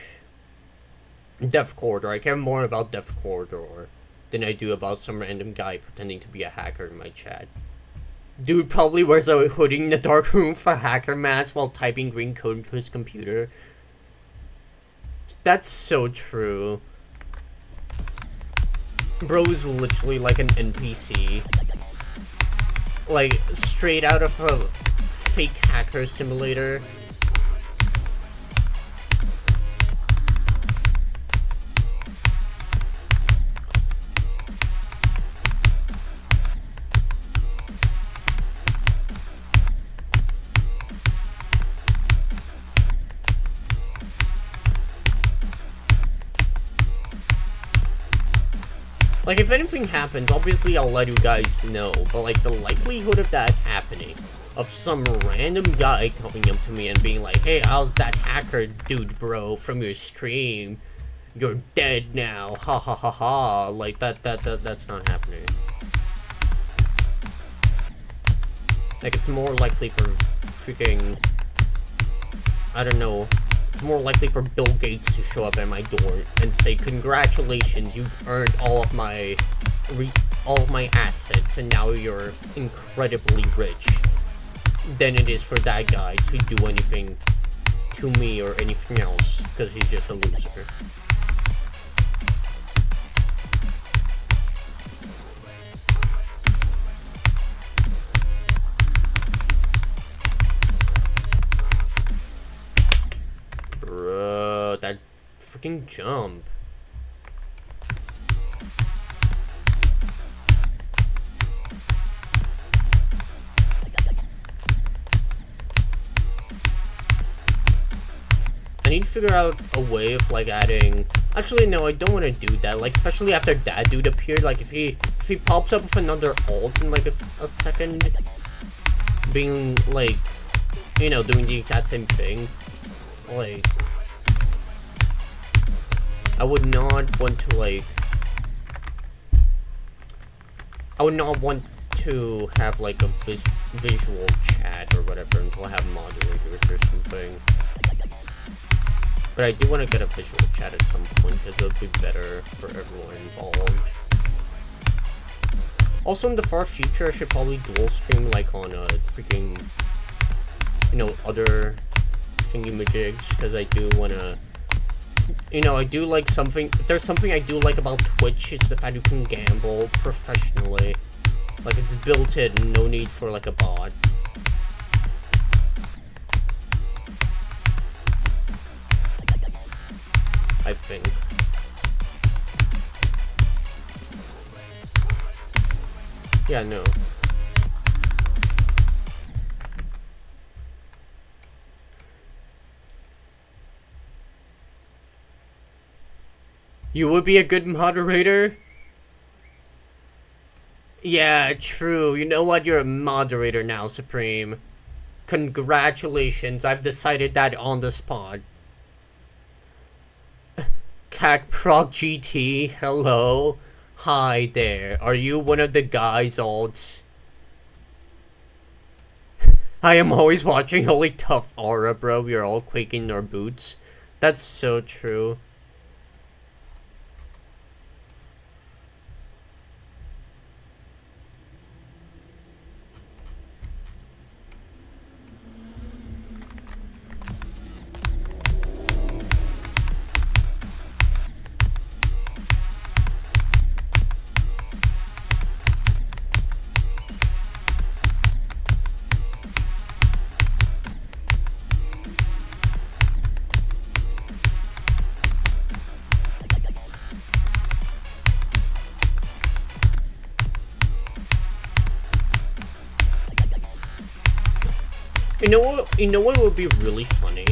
Death Corridor. I care more about Death Corridor than I do about some random guy pretending to be a hacker in my chat. Dude probably wears a hoodie in the dark room for hacker mask while typing green code into his computer. That's so true. Bro is literally like an NPC. Like, straight out of a fake hacker simulator. Like, if anything happens, obviously I'll let you guys know, but like, the likelihood of that happening, of some random guy coming up to me and being like, hey, how's that hacker dude, bro, from your stream? You're dead now, ha ha ha ha, like, that's not happening. Like, it's more likely for freaking, I don't know, it's more likely for Bill Gates to show up at my door and say, congratulations, you've earned all of my assets and now you're incredibly rich, than it is for that guy to do anything to me or anything else, because he's just a loser. Bro, that freaking jump. I need to figure out a way of like adding. Actually, no, I don't want to do that. Like, especially after that dude appeared. Like, if he pops up with another ult in like a second, being like, you know, doing the exact same thing. Like, I would not want to like. I would not want to have like a visual chat or whatever until I have moderators or something. But I do want to get a visual chat at some point because it would be better for everyone involved. Also, in the far future, I should probably dual stream like on a freaking, you know, other thingy-majigs, because I do want to, you know, I do like something. If there's something I do like about Twitch, it's the fact you can gamble professionally. Like, it's built in, no need for like a bot. I think. Yeah, no. You would be a good moderator? Yeah, true. You know what? You're a moderator now, Supreme. Congratulations. I've decided that on the spot. CacProc GT, hello. Hi there. Are you one of the guys alts? I am always watching Holy Tough Aura, bro. We are all quaking in our boots. That's so true. You know what would be really funny?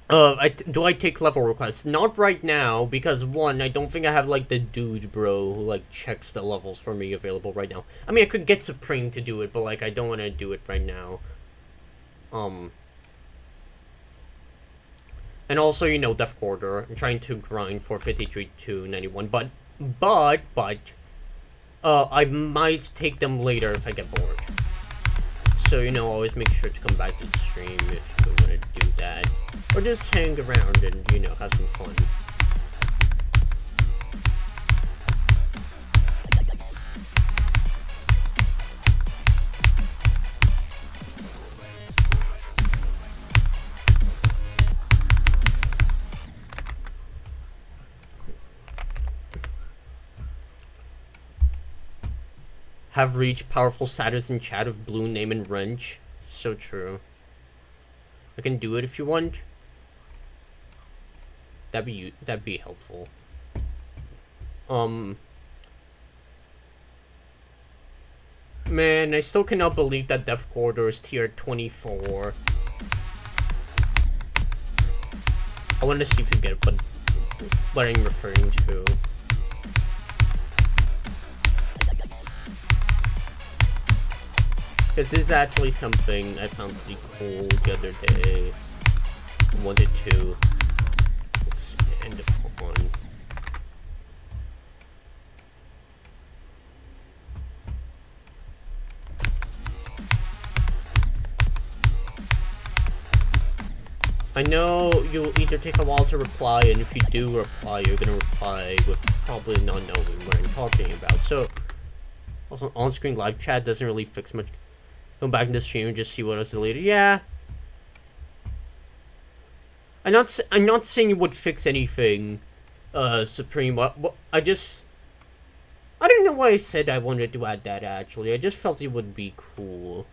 Do I take level requests? Not right now, because one, I don't think I have like the dude bro who like checks the levels for me available right now. I mean, I could get Supreme to do it, but like I don't want to do it right now. And also, you know, Death Quarter. I'm trying to grind for 53 to 91, but I might take them later if I get bored. So, you know, always make sure to come back to the stream if you want to do that. Or just hang around and, you know, have some fun. have reached powerful status in chat of Blue, Name, and Wrench. So true. I can do it if you want. That'd be helpful. Man, I still cannot believe that Death Corridor is tier 24. I want to see if you get what I'm referring to. Because this is actually something I found pretty cool the other day. I wanted to expand upon. I know you'll either take a while to reply, and if you do reply, you're gonna reply with probably not knowing what I'm talking about. So, also on-screen live chat doesn't really fix much. Go back in the stream and just see what was deleted. Yeah. I'm not saying it would fix anything, Supreme. I don't know why I said I wanted to add that, actually. I just felt it would be cool.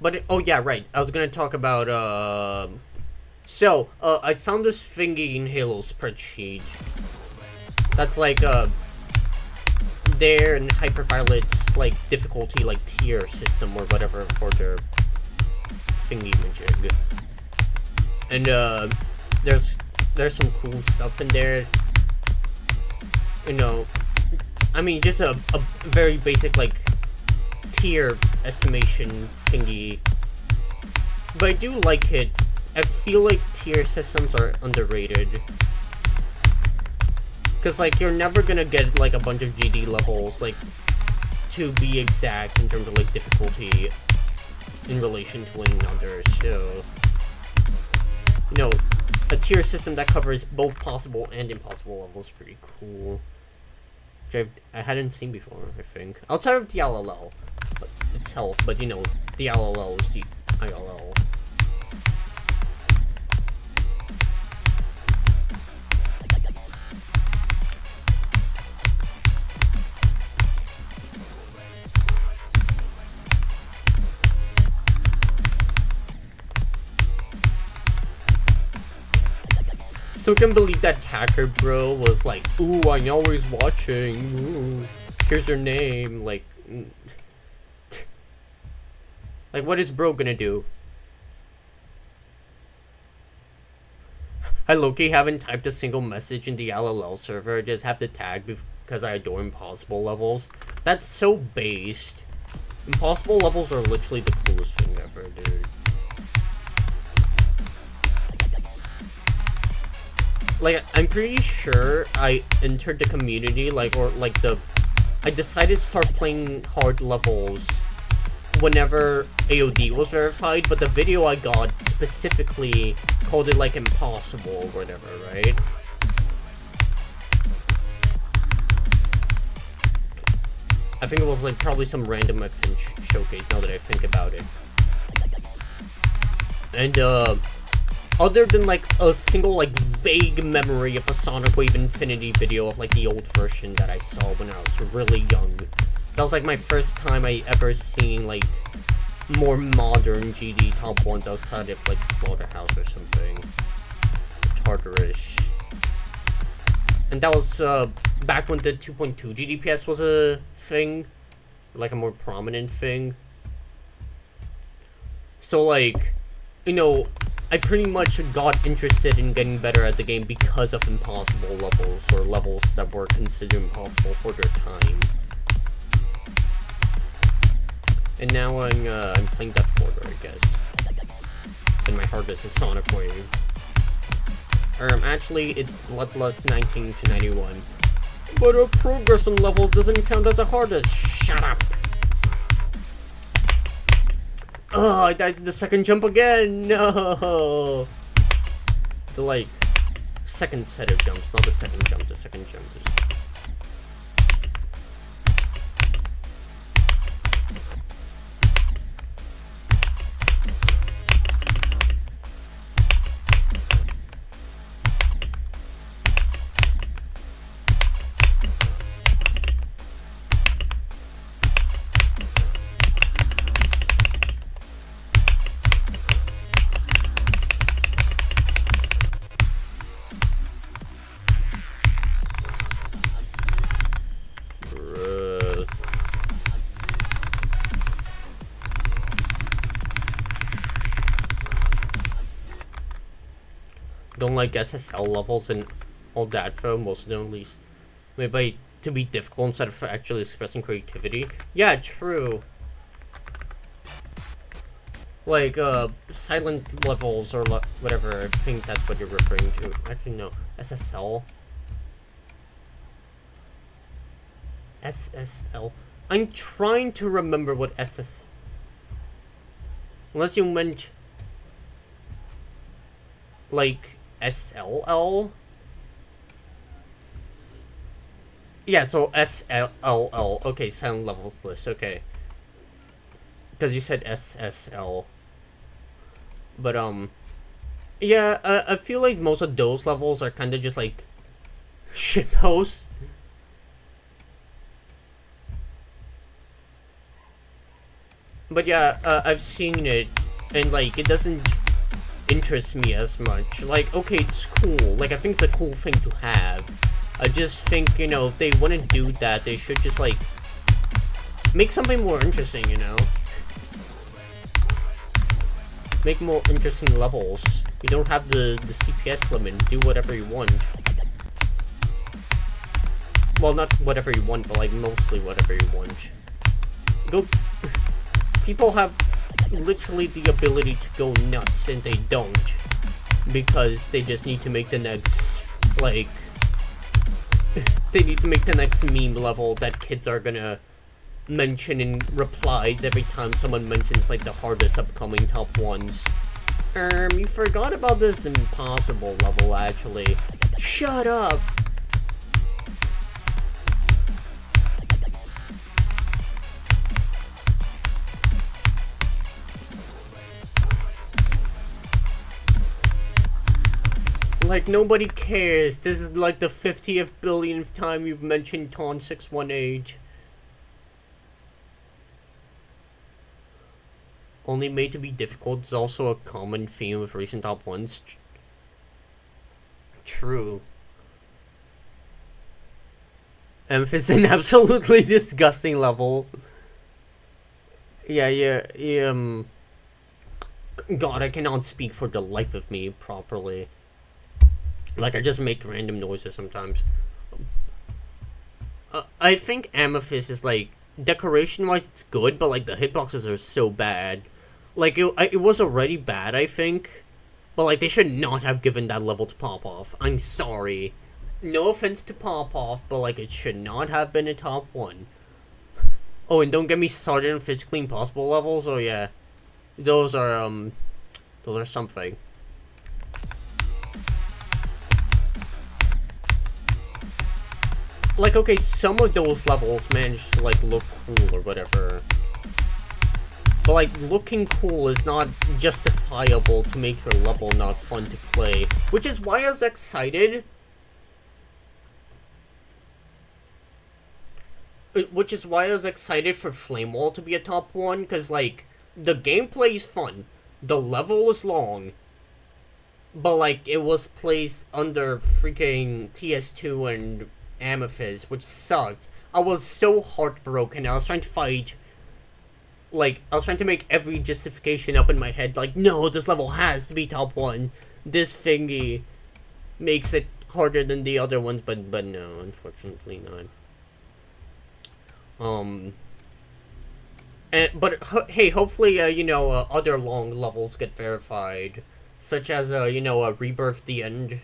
But oh yeah, right. I was gonna talk about I found this thingy in Halo spreadsheet. That's like there in Hyperviolet's like difficulty like tier system or whatever for their thingy majig. And there's some cool stuff in there. You know, I mean just a very basic like tier estimation thingy, but I do like it. I feel like tier systems are underrated, because like you're never gonna get like a bunch of GD levels like to be exact in terms of like difficulty in relation to another. So you know, a tier system that covers both possible and impossible levels is pretty cool, which I hadn't seen before, I think, outside of the LLL itself, but you know, the LLL is the ILL. Still can't believe that hacker bro was like, ooh, I'm always watching, ooh, here's her name, like what is bro gonna do? I low-key haven't typed a single message in the LLL server. I just have to tag because I adore impossible levels. That's so based. Impossible levels are literally the coolest thing ever, dude. Like, I'm pretty sure I entered the community, I decided to start playing hard levels whenever AOD was verified, but the video I got specifically called it like impossible or whatever, right? I think it was like probably some random Mexican showcase now that I think about it. And other than like a single like vague memory of a Sonic Wave Infinity video of like the old version that I saw when I was really young, that was like my first time I ever seen like more modern GD top ones outside of like Slaughterhouse or something. Tartarus. And that was back when the 2.2 GDPS was a thing, like a more prominent thing. So like, you know, I pretty much got interested in getting better at the game because of impossible levels, or levels that were considered impossible for their time. And now I'm playing Death Corridor, I guess. And my hardest is Sonic Wave. Actually, it's Bloodlust 19 to 91. But our progress on levels doesn't count as a hardest. Shut up! Oh, I died to the second jump again! No! The, like, second set of jumps, not the second jump. The second jump is... don't like SSL levels and all that for most of them at least. Maybe to be difficult instead of actually expressing creativity. Yeah, true. Like, silent levels or whatever, I think that's what you're referring to. Actually, no. SSL. SSL. I'm trying to remember what SS... Unless you meant... like, SLL? Yeah, so SLL. Okay, silent levels list, okay. Because you said SSL. But, yeah, I feel like most of those levels are kind of just, like, shitposts. But yeah, I've seen it, and, like, it doesn't interest me as much. Like, okay, it's cool. Like, I think it's a cool thing to have. I just think, you know, if they want to do that, they should just, like, make something more interesting, you know? Make more interesting levels. You don't have the CPS limit. Do whatever you want. Well, not whatever you want, but like mostly whatever you want. Go. People have literally the ability to go nuts, and they don't, because they just need to make the next, like, they need to make the next meme level that kids are gonna mention in replies every time someone mentions, like, the hardest upcoming top ones. You forgot about this impossible level, actually. Shut up! Like, nobody cares. This is like the 50th billionth time you've mentioned Ton 618. Only made to be difficult is also a common theme of recent top ones. True. Is an absolutely disgusting level. Yeah, God, I cannot speak for the life of me properly. Like, I just make random noises sometimes. I think Amethyst is, like, decoration-wise it's good, but, like, the hitboxes are so bad. Like, it was already bad, I think. But, like, they should not have given that level to Pop-Off. I'm sorry. No offense to Pop-Off, but, like, it should not have been a top one. Oh, and don't get me started on physically impossible levels. Oh, yeah. Those are something. Like, okay, some of those levels managed to, like, look cool or whatever. But, like, looking cool is not justifiable to make your level not fun to play. Which is why I was excited. Which is why I was excited for Flame Wall to be a top one. Because, like, the gameplay is fun. The level is long. But, like, it was placed under freaking TS2 and Amethyst, which sucked. I was so heartbroken. I was trying to fight. Like, I was trying to make every justification up in my head. Like, no, this level has to be top one. This thingy makes it harder than the other ones, but no, unfortunately not. But hey, hopefully, you know, other long levels get verified, such as, you know, Rebirth the End.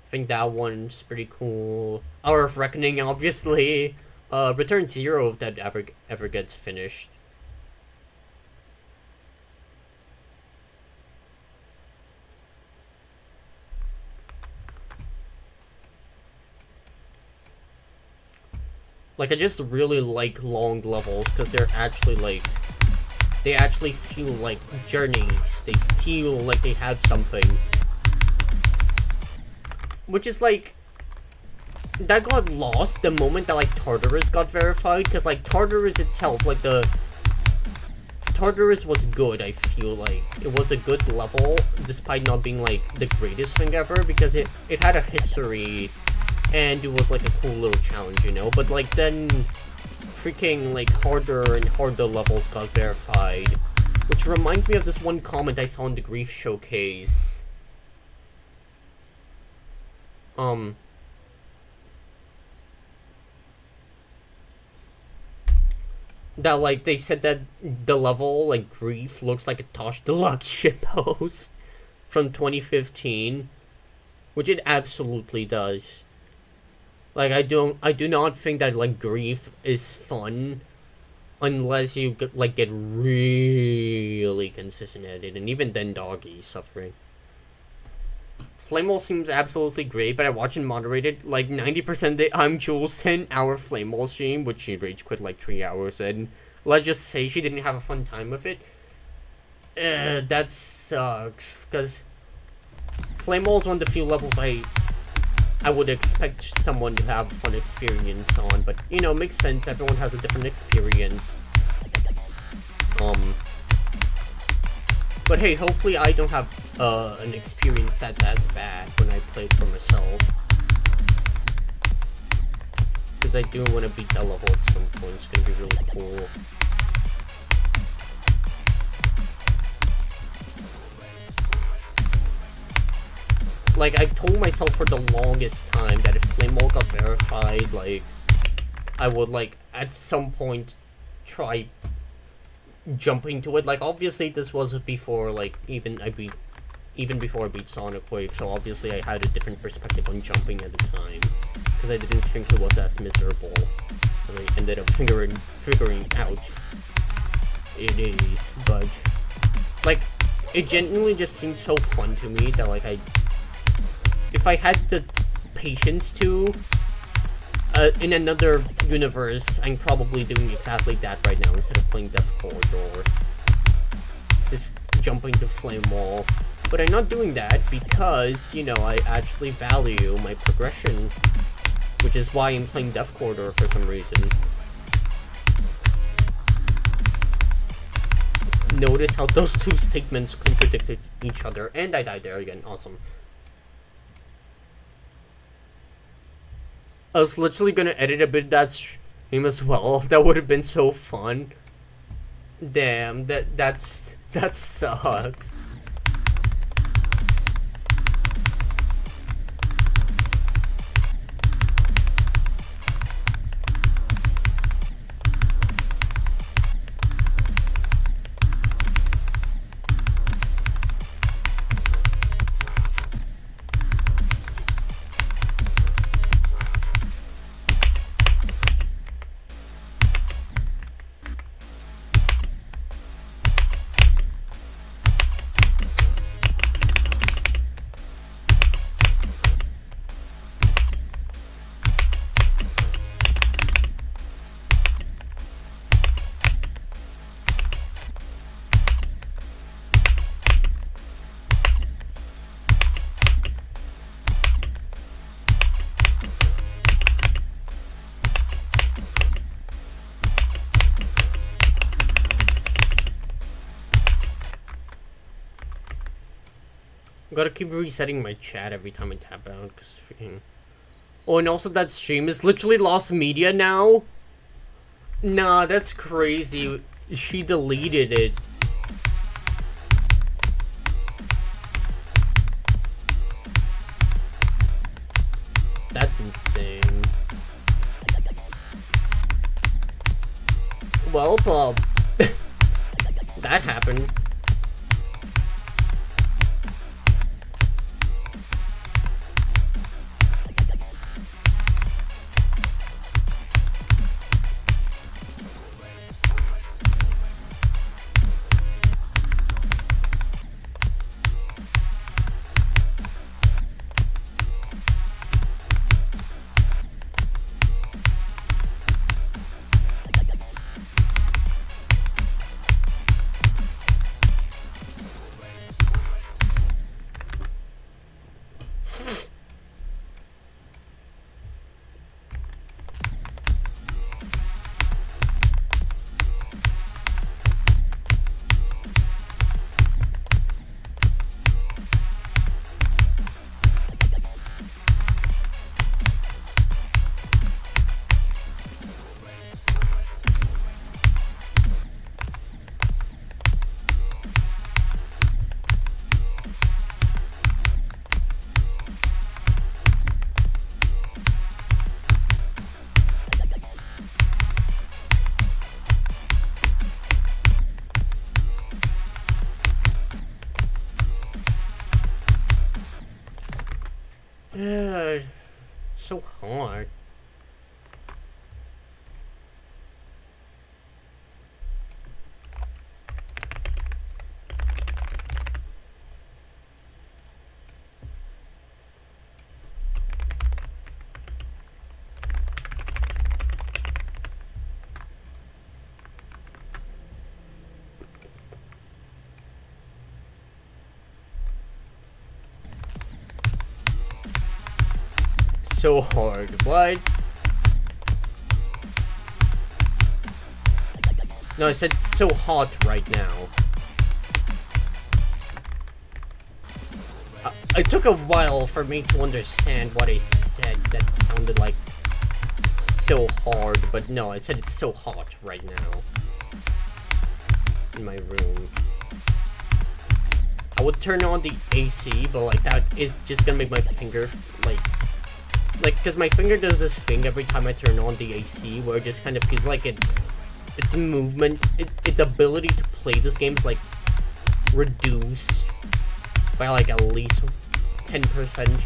I think that one's pretty cool. Hour of Reckoning, obviously. Return Zero, if that ever gets finished. Like, I just really like long levels, because they're actually, like, they actually feel like journeys. They feel like they have something. Which is, like, that got lost the moment that, like, Tartarus got verified, because, like, Tartarus itself, like, Tartarus was good, I feel like. It was a good level, despite not being, like, the greatest thing ever, because it had a history, and it was, like, a cool little challenge, you know? But, like, then freaking, like, harder and harder levels got verified. Which reminds me of this one comment I saw in the Grief Showcase. um that like they said that the level like Grief looks like a Tosh Deluxe shitpost from 2015, which it absolutely does. Like I do not think that like Grief is fun unless you like get really consistent at it, and even then Doggy's suffering. Flamewall seems absolutely great, but I watch and moderated like 90% of I'm Jules' 10-hour Flamewall stream, which she rage quit like 3 hours in. Let's just say she didn't have a fun time with it. That sucks, because Flamewall is one of the few levels I would expect someone to have a fun experience on, but you know, makes sense, everyone has a different experience. But hey, hopefully I don't have an experience that's as bad when I play it for myself. Because I do want to beat that level at some point, it's going to be really cool. Like, I told myself for the longest time that if Flamewall got verified, like, I would, like, at some point try jumping to it. Like, obviously this was before, like, even before I beat Sonic Wave, so obviously I had a different perspective on jumping at the time, because I didn't think it was as miserable, and I ended up figuring out it is, but, like, it genuinely just seemed so fun to me that, like, if I had the patience to, in another universe, I'm probably doing exactly that right now instead of playing Death Corridor. Just jumping to Flame Wall. But I'm not doing that because, you know, I actually value my progression, which is why I'm playing Death Corridor for some reason. Notice how those two statements contradicted each other, and I died there again. Awesome. I was literally gonna edit a bit of that stream as well. That would have been so fun. Damn, that sucks. Gotta keep resetting my chat every time I tap out, because freaking... Oh, and also that stream is literally lost media now? Nah, that's crazy. She deleted it. That's insane. Well, Bob. That happened. So hard. So hard. What? No, I said it's so hot right now. It took a while for me to understand what I said that sounded like so hard, but no, I said it's so hot right now in my room. I would turn on the AC, but like that is just gonna make my finger like because my finger does this thing every time I turn on the AC where it just kind of feels like its movement, its ability to play this game is like reduced by like at least 10%,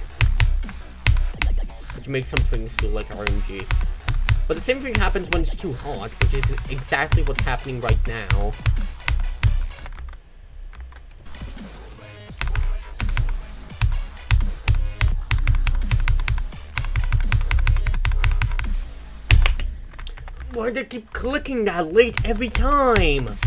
which makes some things feel like RNG. But the same thing happens when it's too hot, which is exactly what's happening right now. Why do they keep clicking that late every time?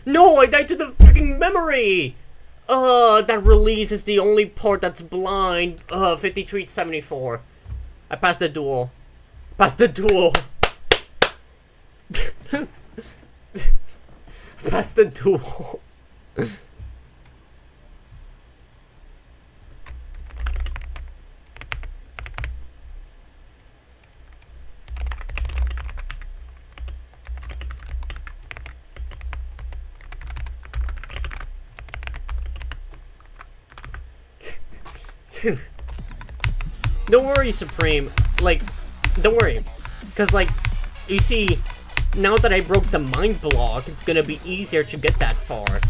No, I died to the freaking memory! That release is the only port that's blind. 5374. I passed the duel. Passed the duel. Passed the duel. Don't worry, Supreme. Like, don't worry. Because, like, you see, now that I broke the mind block, it's gonna be easier to get that far.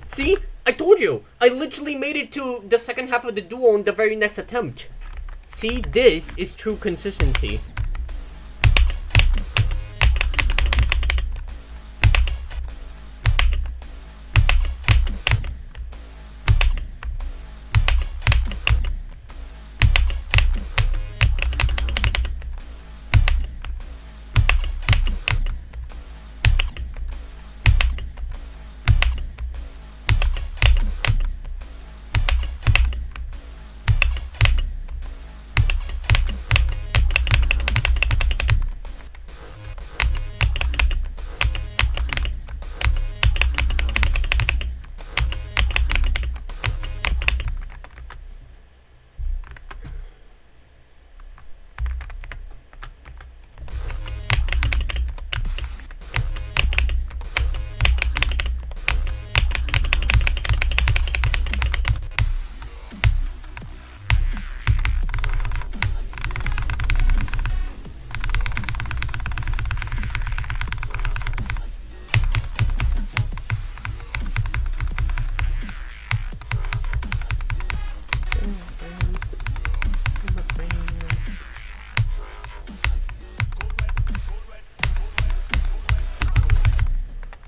See? I told you! I literally made it to the second half of the duel in the very next attempt. See? This is true consistency.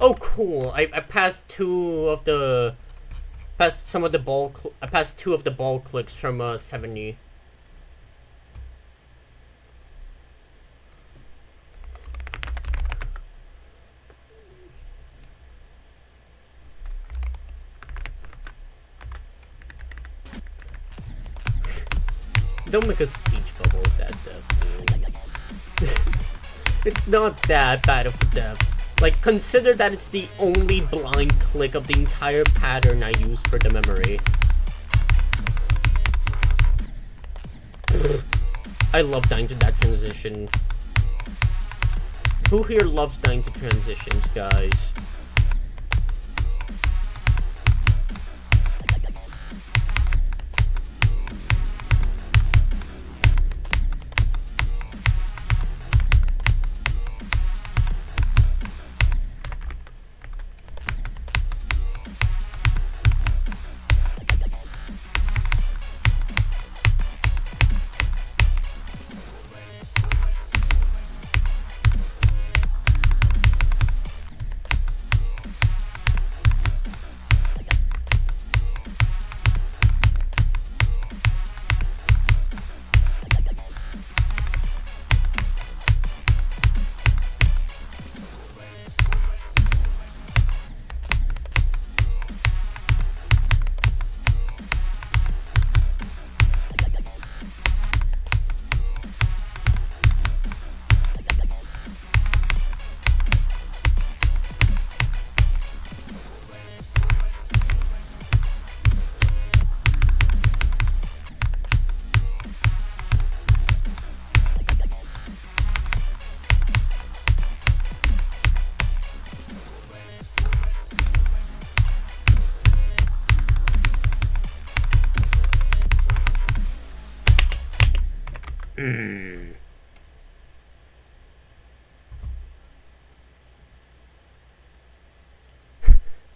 Oh, cool! I passed two of the ball clicks from 70. Don't make a speech bubble with that death, dude. It's not that bad of a death. Like, consider that it's the only blind click of the entire pattern I used for the memory. I love dying to that transition. Who here loves dying to transitions, guys?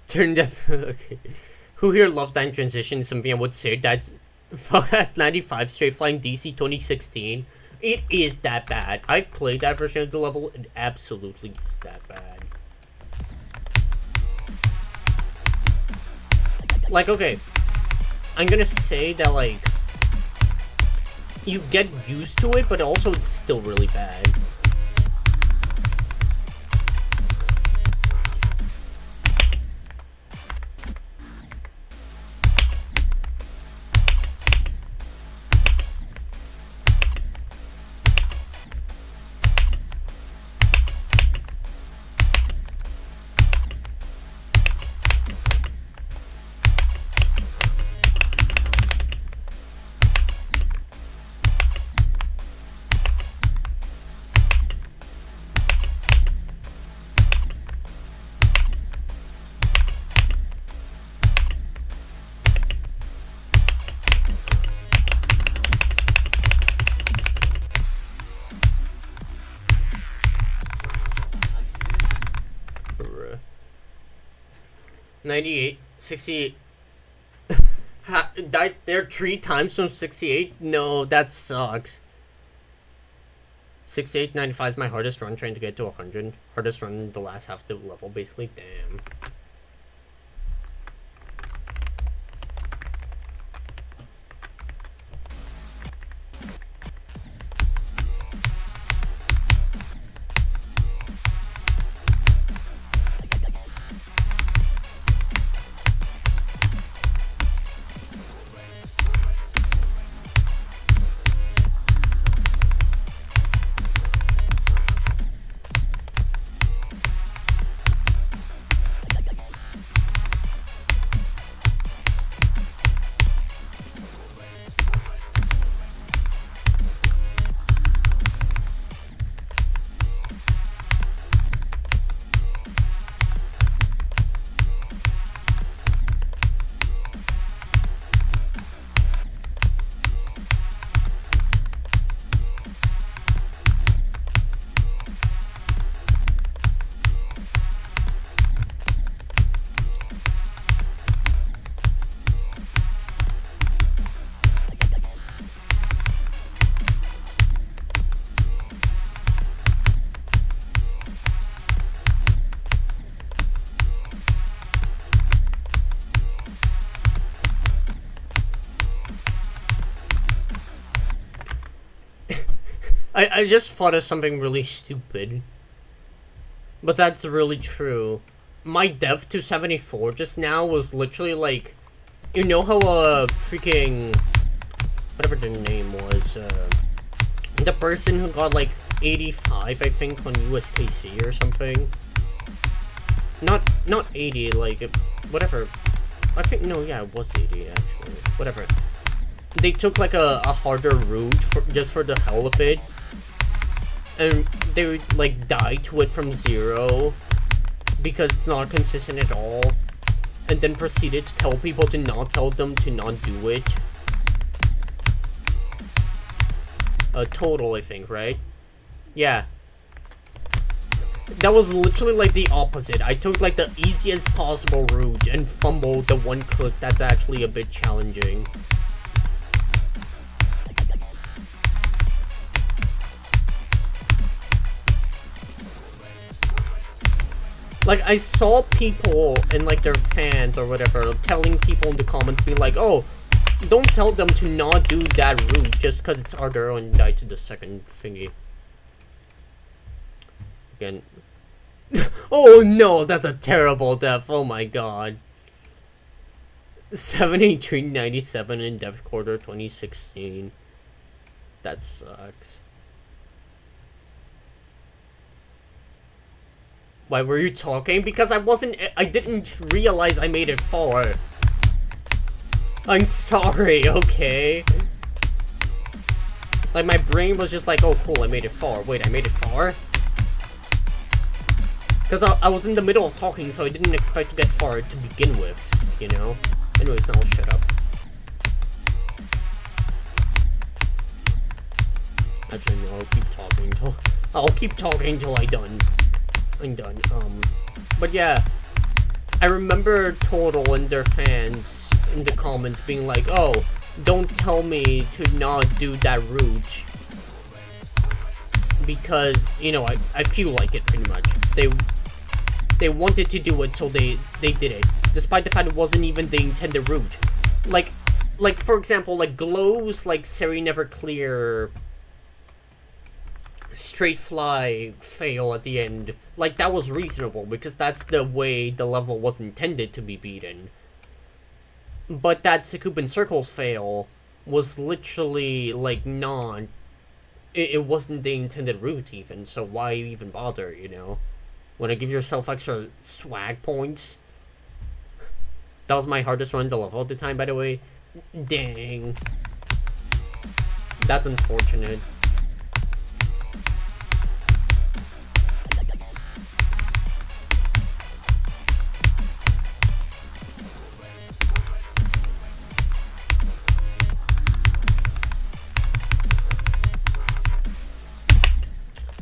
Turn deaf. Okay. Who here loves dying transition? Something I would say that's Forecast 95 Straight Flying DC 2016. It is that bad. I've played that version of the level. It absolutely is that bad. Like, okay, I'm gonna say that, like, you get used to it, but also it's still really bad. Bruh. 98, 68. Died there 3 times from 68? No, that sucks. 68, 95 is my hardest run, trying to get to 100. Hardest run in the last half of the level, basically. Damn. I just thought of something really stupid. But that's really true. My dev to 74 just now was literally like... You know how, freaking... Whatever the name was, the person who got, like, 85, I think, on USKC or something? Not 80, like, whatever. I think, no, yeah, it was 80, actually. Whatever. they took like a harder route just for the hell of it, and they would like die to it from 0 because it's not consistent at all, and then proceeded to tell people to not tell them to not do it. Total, I think, right? Yeah. That was literally like the opposite. I took like the easiest possible route and fumbled the one click that's actually a bit challenging. Like, I saw people and like their fans or whatever telling people in the comments, being like, oh, don't tell them to not do that route just because it's harder, and die to the second thingy. Again. Oh no, that's a terrible death. Oh my god. 7397 in Death Quarter 2016. That sucks. Why were you talking? Because I didn't realize I made it far. I'm sorry, okay? Like, my brain was just like, oh cool, I made it far. Wait, I made it far? Because I was in the middle of talking, so I didn't expect to get far to begin with, you know? Anyways, now I'll shut up. Actually, no, I'll keep talking until I'm done. But yeah, I remember Total and their fans in the comments being like, oh, don't tell me to not do that route. Because, you know, I feel like it pretty much. They wanted to do it, so they did it. Despite the fact it wasn't even the intended route. Like for example, like Glow's, like, Seri Never Clear straight fly fail at the end, like, that was reasonable because that's the way the level was intended to be beaten. But that Sakubin Circles fail was literally like not, it wasn't the intended route even, so why even bother, you know? Wanna give yourself extra swag points? That was my hardest run to level at the time, by the way. Dang. That's unfortunate.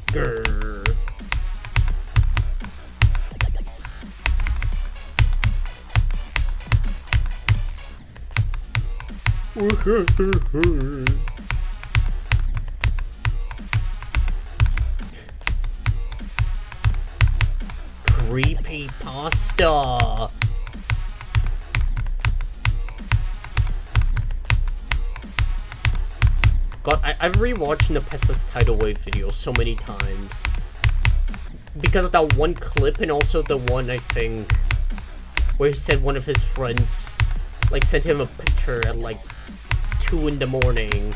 Grrr. Creepypasta. God, I've rewatched Nepesta's tidal wave video so many times. Because of that one clip, and also the one, I think, where he said one of his friends, like, sent him a picture at, like, 2 in the morning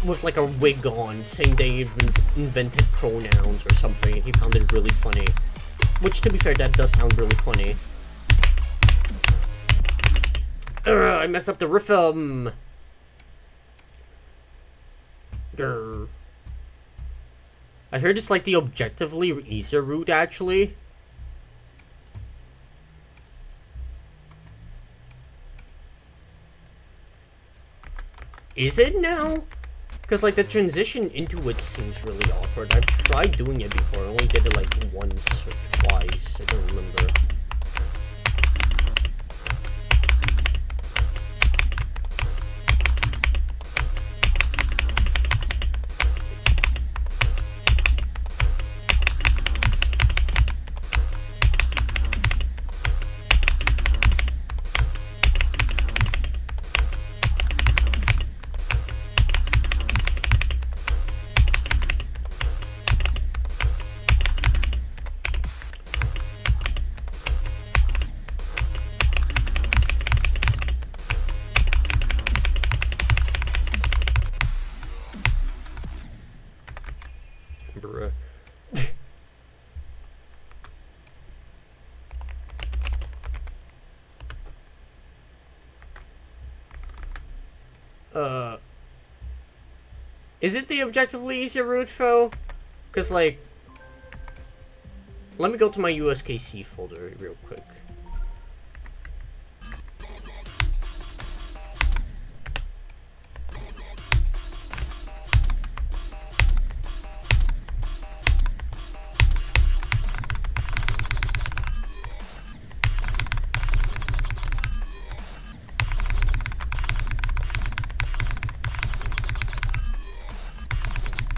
with, like, a wig on, saying they even invented pronouns or something, and he found it really funny. Which, to be fair, that does sound really funny. I messed up the rhythm! Grr. I heard it's like the objectively easier route, actually. Is it now? Because like the transition into it seems really awkward. I've tried doing it before. I only did it like once or twice. I don't remember. Uh, is it the objectively easier route, though? Because, like, let me go to my USKC folder real quick.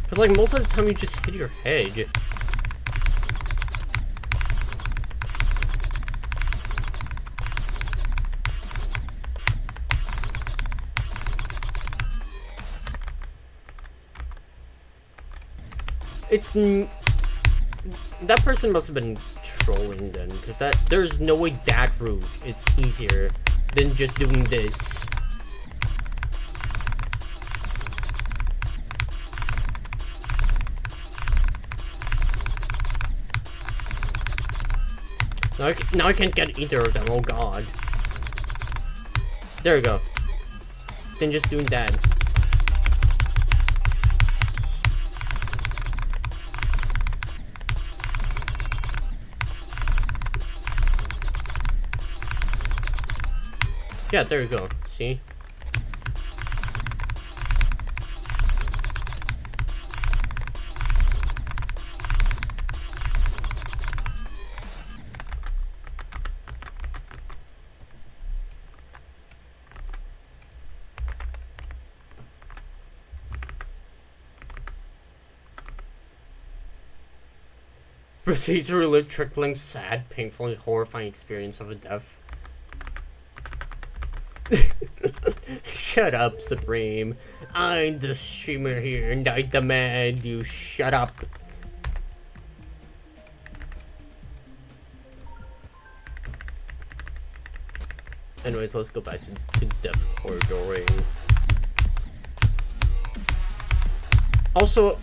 Because, like, most of the time you just hit your head. That person must have been trolling then, because there's no way that route is easier than just doing this. Now I can't get either of them, oh god. There we go. Then just doing that. Yeah, there you go. See? Proceeds to relive trickling, sad, painful, and horrifying experience of a death. Shut up, Supreme. I'm the streamer here, and I demand you shut up. Anyways, let's go back to death corridoring. Also,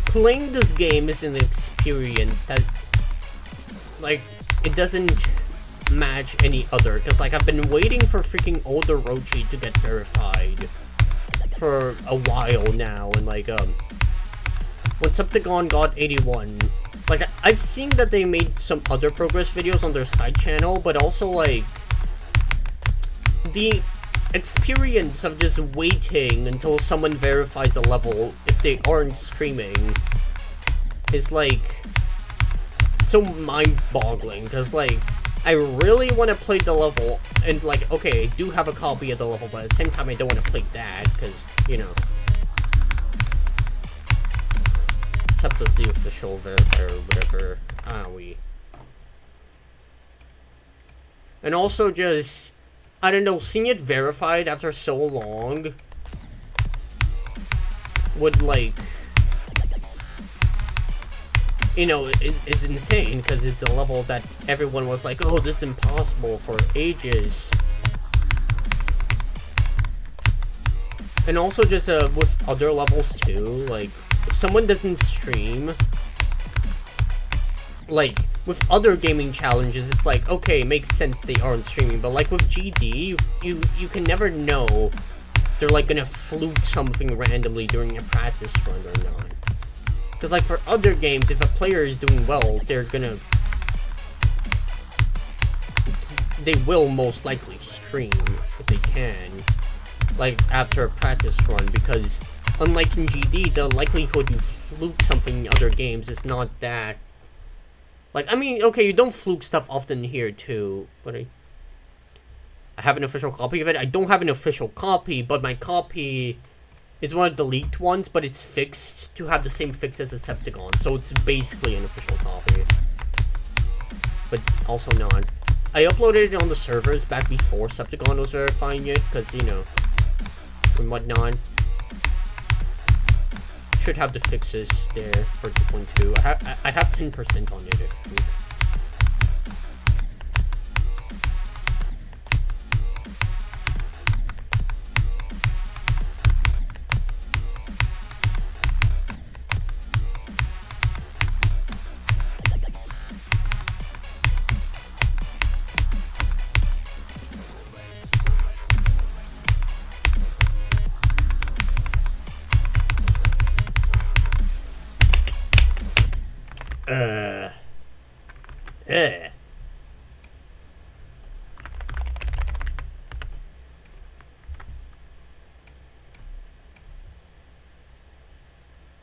playing this game is an experience that, like, it doesn't match any other, because, like, I've been waiting for freaking Older Rochi to get verified for a while now, and, like, when Septagon got 81, like, I've seen that they made some other progress videos on their side channel, but also, like, the experience of just waiting until someone verifies a level if they aren't streaming is, like, so mind-boggling, because, like, I really want to play the level, and, like, okay, I do have a copy of the level, but at the same time I don't want to play that, because, you know, except as the official verifier or whatever, and also just, I don't know, seeing it verified after so long would, like, you know, it's insane, because it's a level that everyone was like, oh, this is impossible for ages. And also just with other levels too, like, if someone doesn't stream, like, with other gaming challenges, it's like, okay, it makes sense they aren't streaming, but, like, with GD, you can never know they're, like, gonna fluke something randomly during a practice run or not. Because, like, for other games, if a player is doing well, they will most likely stream if they can, like, after a practice run, because unlike in GD, the likelihood you fluke something in other games is not that, like, I mean, okay, you don't fluke stuff often here too, but I have an official copy of it. I don't have an official copy, but my copy is one of the leaked ones, but it's fixed to have the same fix as the Septagon, so it's basically an official copy. But also not. I uploaded it on the servers back before Septagon was verifying it, because, you know, and whatnot. Should have the fixes there for 2.2. I have 10% on it, I think.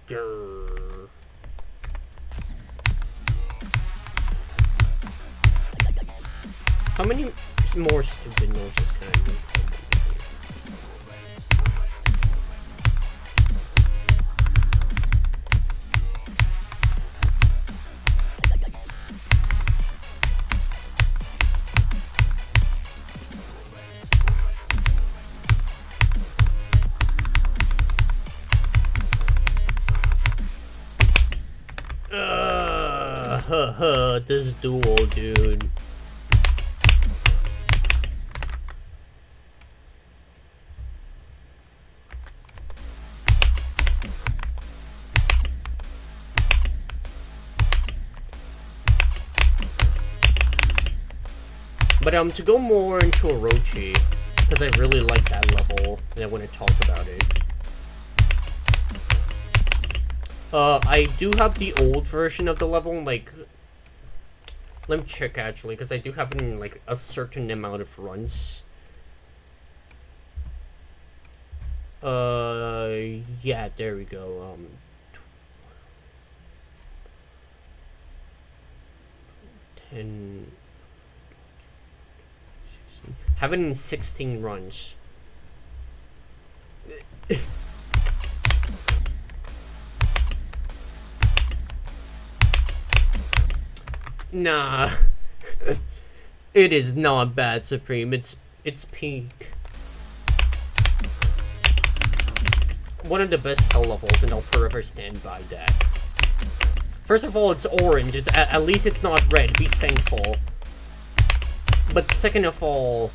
Grrr. How many more stupid noises can I make? This duel, dude. But to go more into Orochi, because I really like that level, and I want to talk about it. I do have the old version of the level, like, let me check actually, because I do have it in, like, a certain amount of runs. Yeah, there we go, 10... have it in 16 runs. Nah. It is not bad, Supreme. It's peak. One of the best hell levels, and I'll forever stand by that. First of all, it's orange. At least it's not red. Be thankful. But second of all,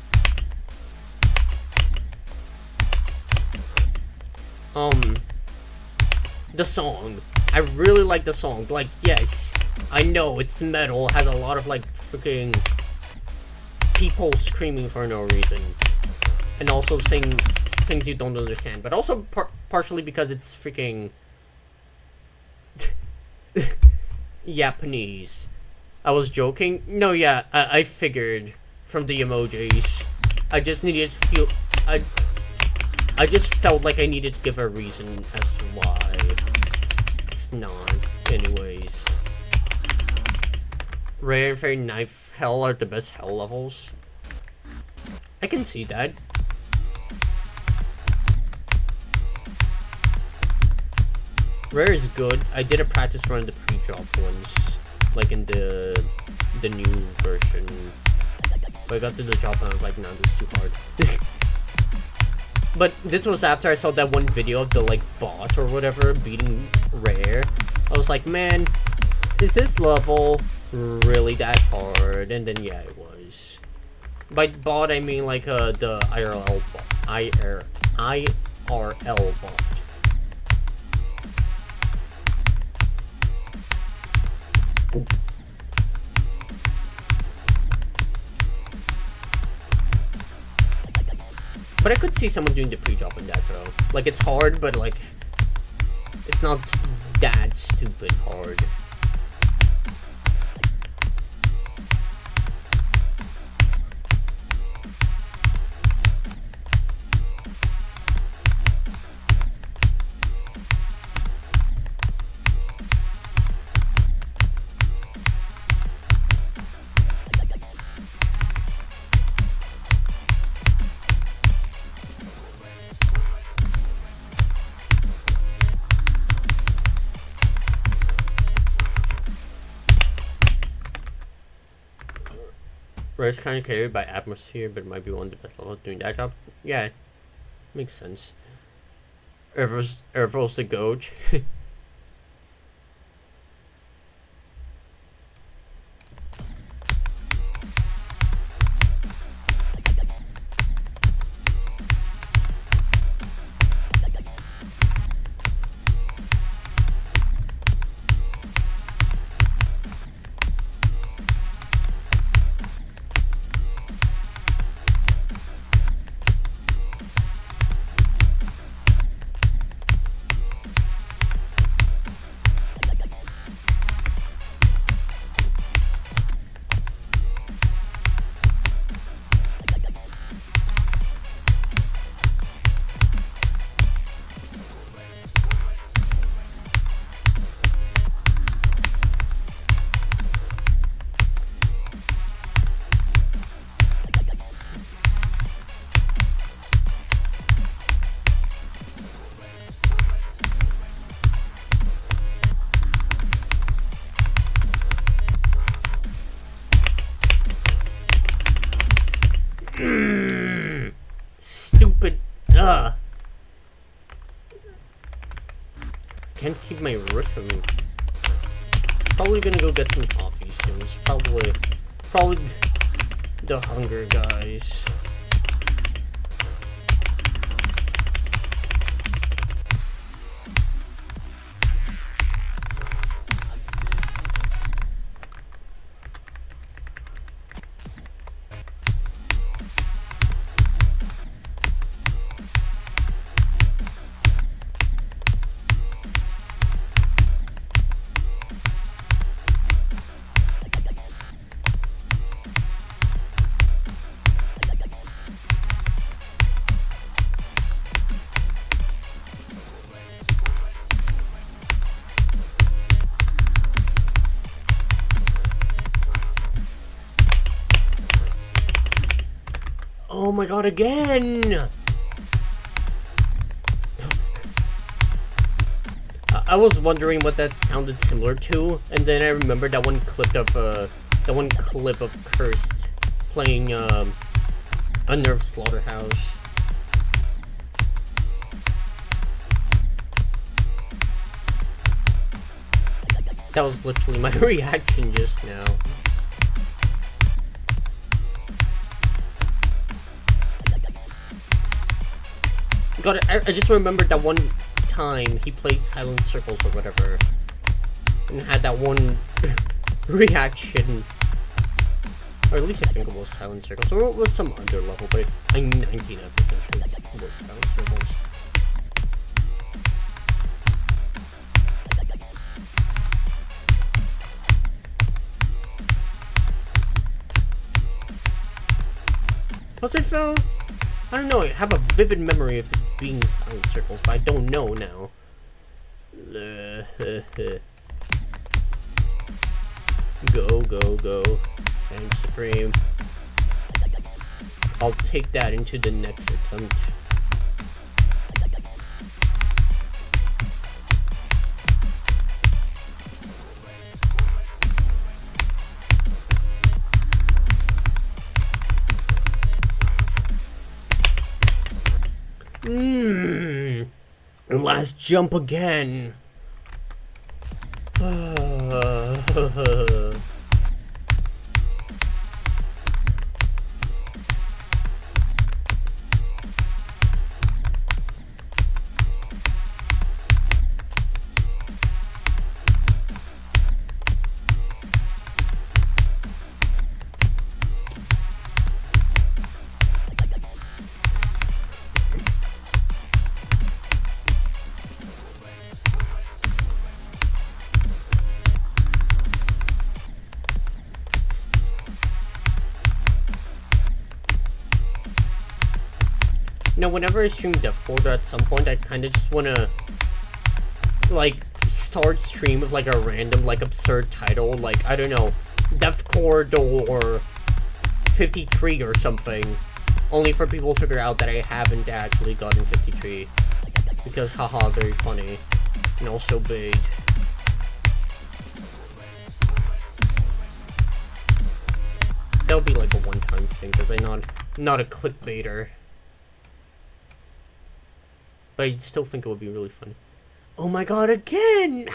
the song. I really like the song. Like, yes, I know it's metal, has a lot of, like, freaking people screaming for no reason. And also saying things you don't understand. But also partially because it's freaking Japanese. I was joking. No, yeah, I figured from the emojis. I just needed to feel... I just felt like I needed to give a reason as to why. It's not. Anyways. Rare and Fairy Knife Hell are the best hell levels. I can see that. Rare is good. I did a practice run in the pre-drop ones. Like in the new version. But I got to the job and I was like, nah, this is too hard. But this was after I saw that one video of the, like, bot or whatever beating Rare. I was like, man, is this level really that hard? And then, yeah, it was. By bot, I mean, like, the IRL bot. IRL bot. But I could see someone doing the pre-drop in that though. Like, it's hard, but like, it's not that stupid hard. Where it's kind of carried by atmosphere, but it might be one of the best levels doing that job. Yeah, makes sense. Ervil's the goat. Stupid. Can't keep my rhythm. Probably gonna go get some coffee soon. It's probably the hunger, guys. Oh my god, again! I was wondering what that sounded similar to, and then I remembered that one clip of Cursed playing Unnerved Slaughterhouse. That was literally my reaction just now. God, I just remembered that one time he played Silent Circles or whatever, and had that one reaction. Or at least I think it was Silent Circles, or it was some other level, but I'm 99% sure it was Silent Circles. Was it Phil? I don't know, I have a vivid memory of it being Silent Circles, but I don't know now. Go, go, go. Thanks, Supreme. I'll take that into the next attempt. Last jump again. You know, whenever I stream Deathcore, at some point I kind of just want to, like, start stream with, like, a random, like, absurd title, like, I don't know, Deathcore or 53 or something, only for people to figure out that I haven't actually gotten 53, because, haha, very funny, and also big. That'll be, like, a one-time thing, because I'm not a clickbaiter. But I still think it would be really funny. Oh my god, again!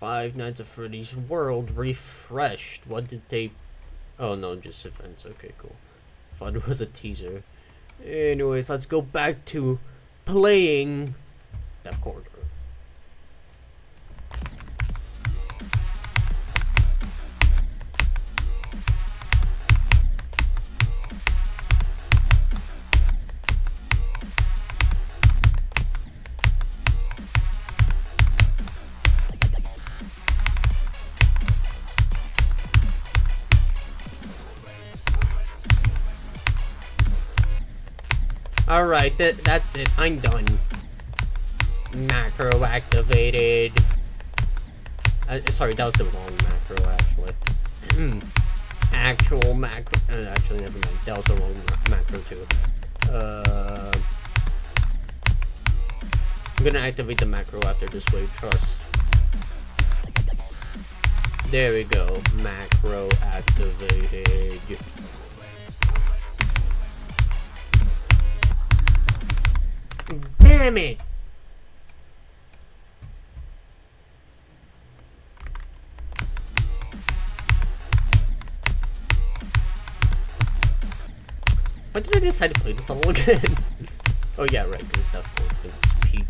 5 Nights at Freddy's World refreshed. What did they... Oh no, just events. Okay, cool. Thought it was a teaser. Anyways, let's go back to playing Deathcore. Alright, that's it. I'm done. Macro activated. Sorry, that was the wrong macro, actually. Actual macro. Actually, never mind. That was the wrong macro, too. I'm gonna activate the macro after this wave thrust. There we go. Macro activated. Damn it! Why did I decide to play this level again? Oh yeah, right, because that's its peak.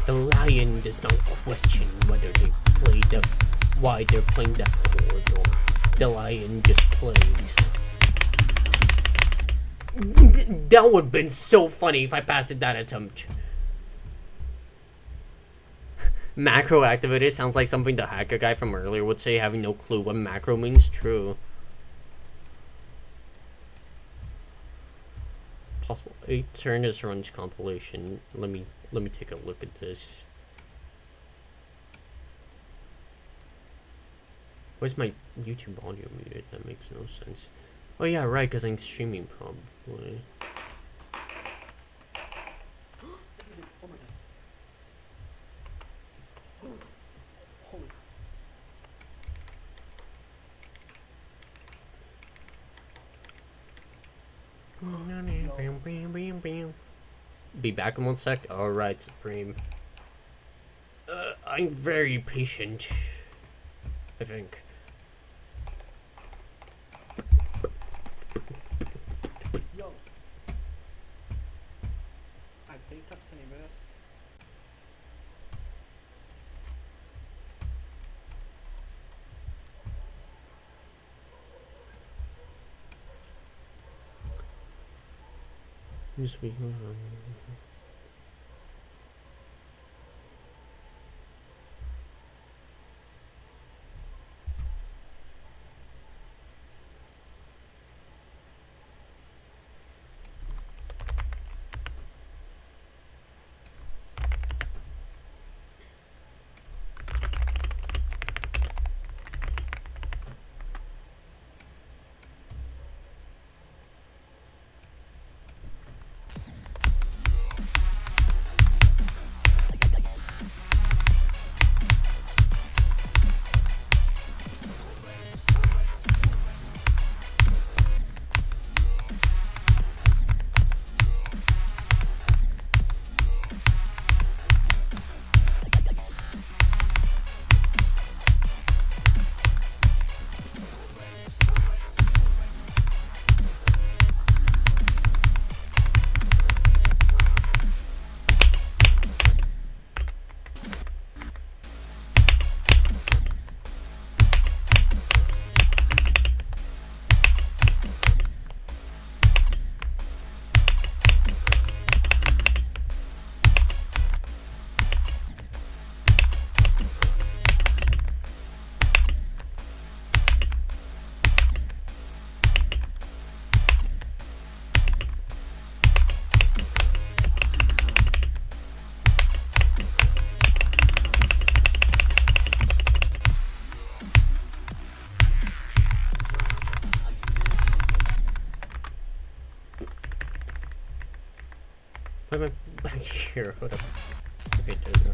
The lion does not question whether they play why they're playing Death Corridor. The lion just plays. That would have been so funny if I passed that attempt. Macro activated sounds like something the hacker guy from earlier would say, having no clue what macro means. True. Possible 8 turn is runs compilation. Let me take a look at this. Where's my YouTube audio muted? That makes no sense. Oh yeah, right, because I'm streaming probably. Be back in 1 sec. Alright, Supreme. I'm very patient, I think. Yo. I think that's any best. This week. Why am I back here? What up? Okay, there we go.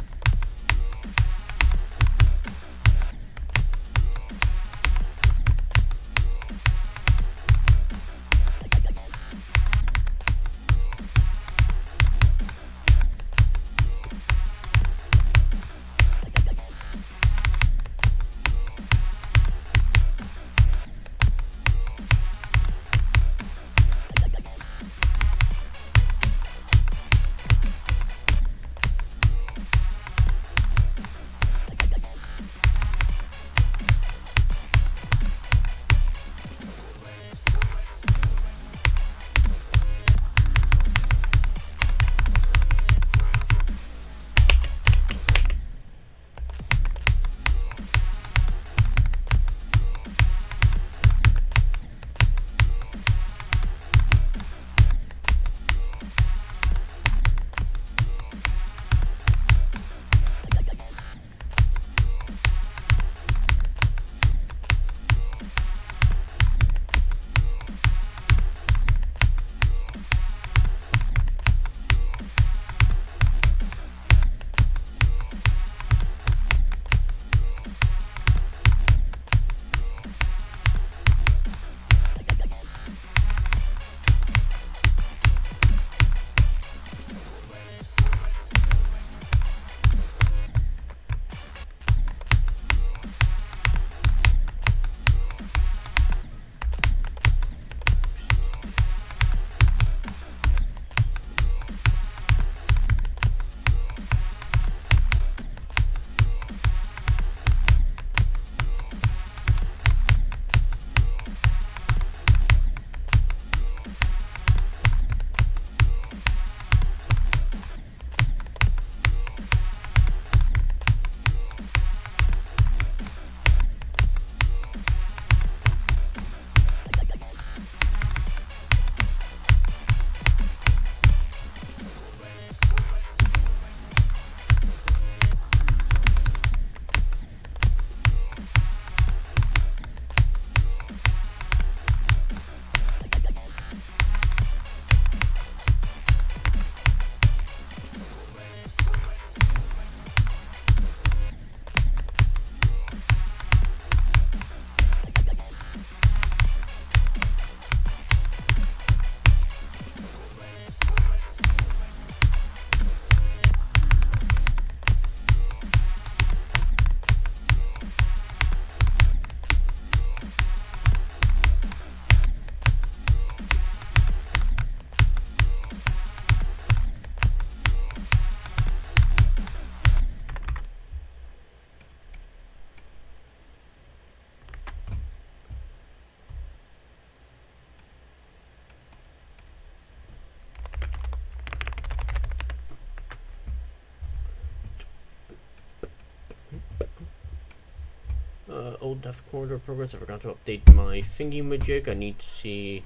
full death corridor progress. I forgot to update my thingy-majig. I need to see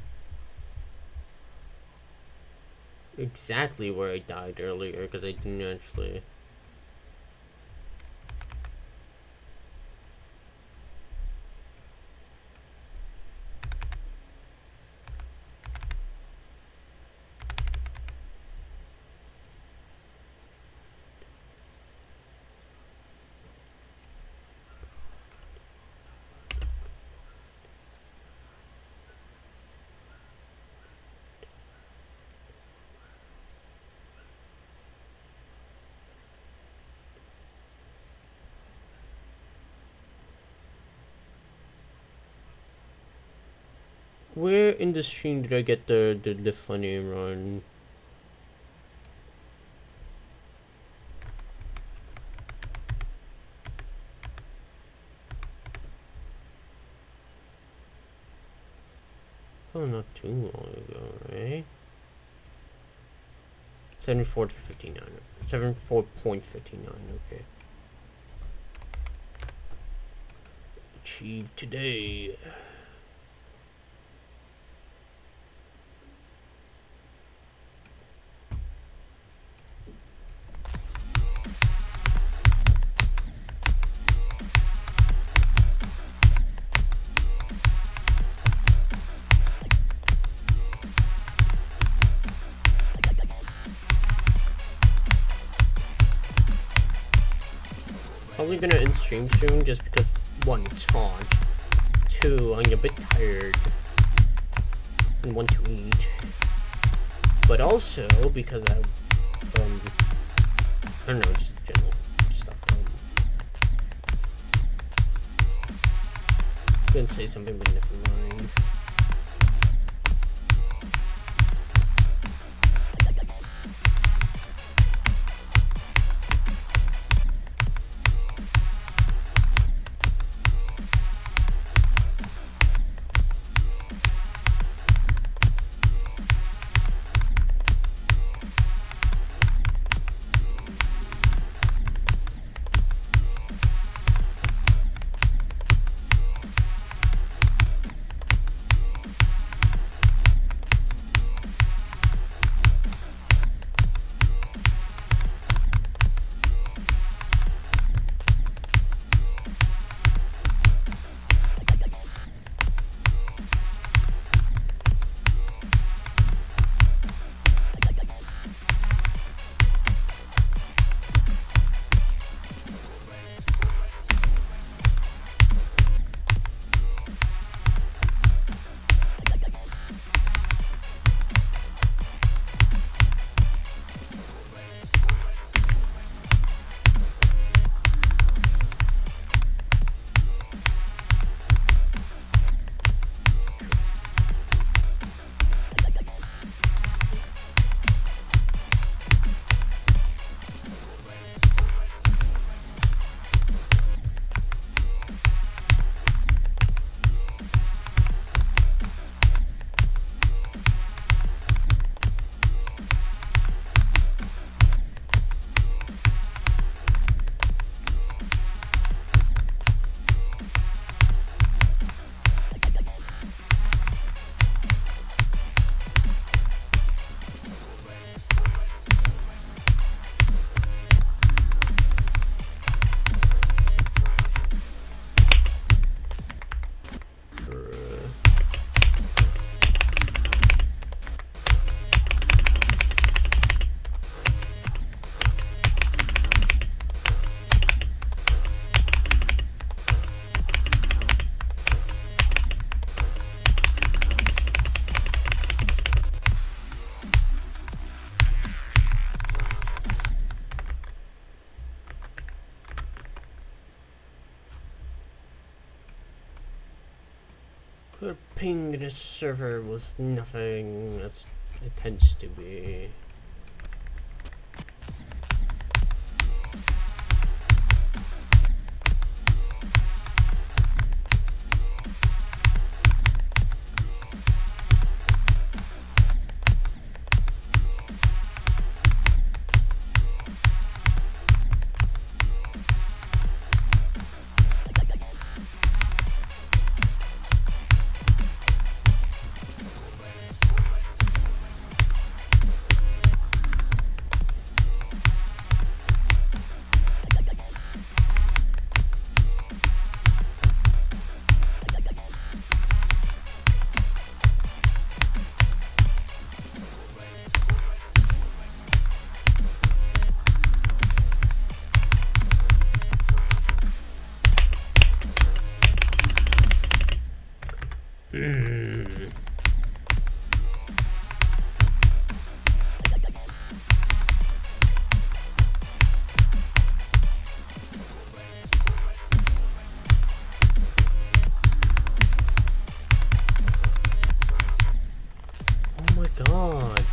exactly where I died earlier, because I didn't actually... Where in the stream did I get the funny run? Oh, not too long ago, right? 74.59. 74.59, okay. Achieved today. Probably gonna end stream soon, just because 1, it's hot, 2, I'm a bit tired, and want to eat, but also because I don't know, just general stuff. I'm gonna say something, but never mind. The ping in this server was nothing. It tends to be. god.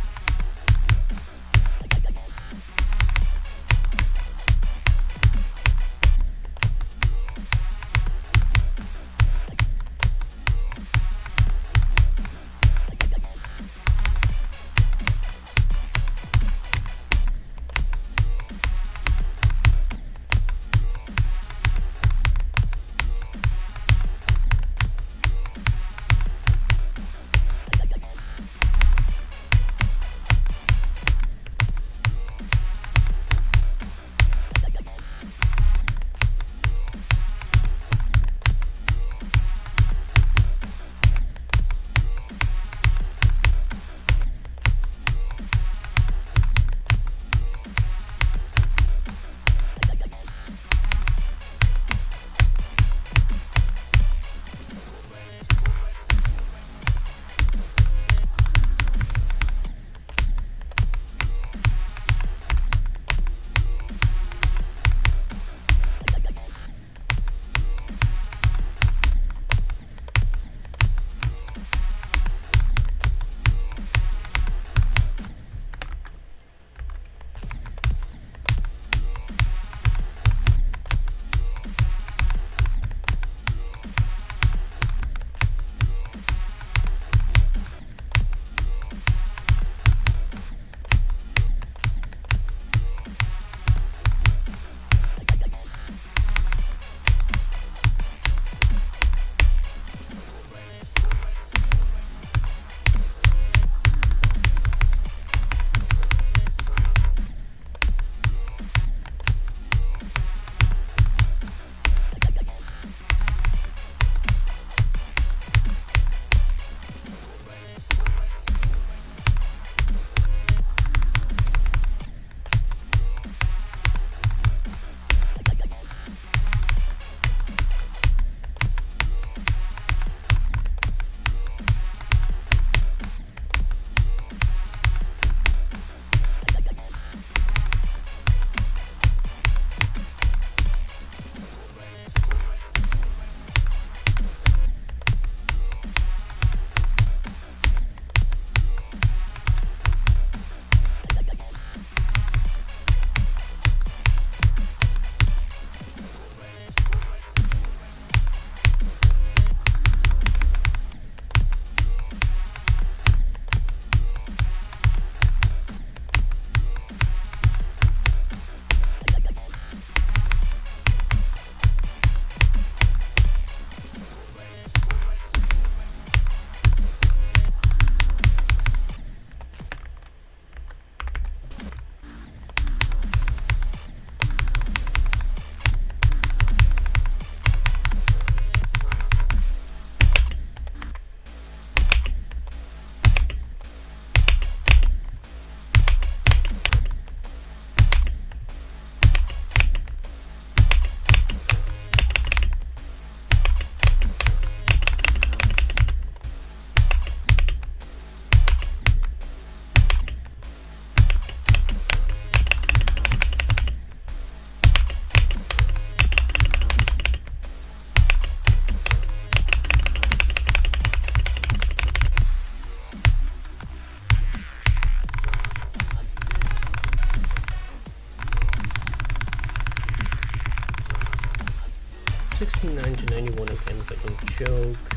To 91 again if I don't choke.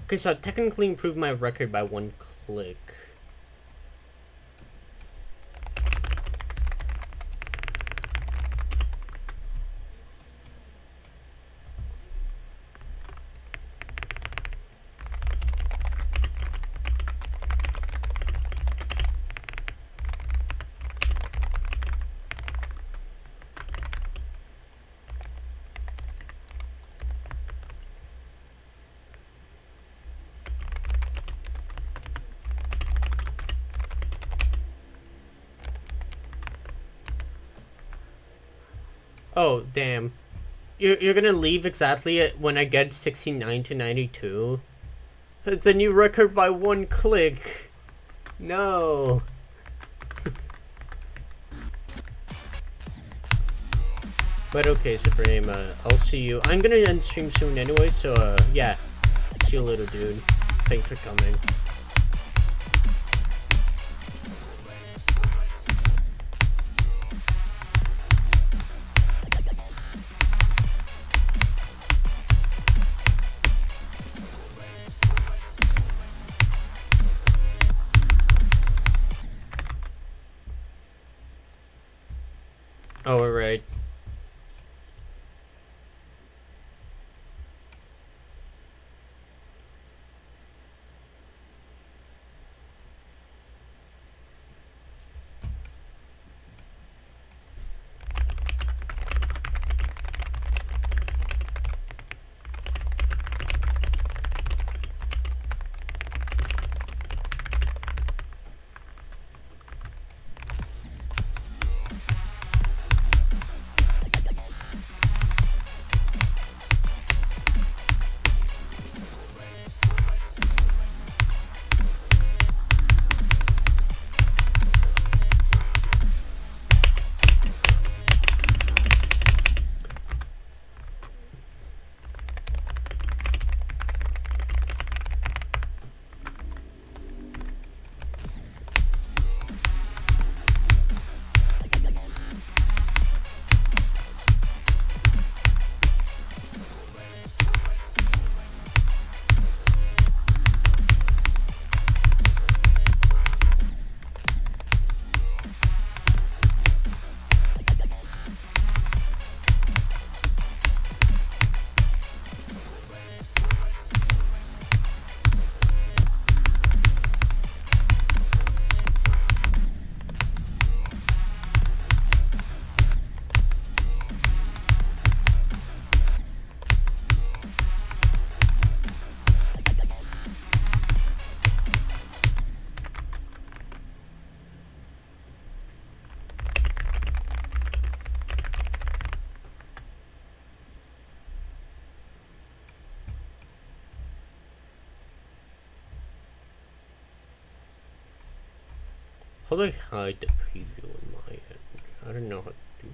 Okay, so I technically improved my record by 1 click. Oh, damn. You're gonna leave exactly when I get 69 to 92? It's a new record by 1 click. No. But okay, Supreme, I'll see you. I'm gonna end stream soon anyway, so yeah. See you later, dude. Thanks for coming. Oh, alright. How do I hide the preview on my end? I don't know how to do that.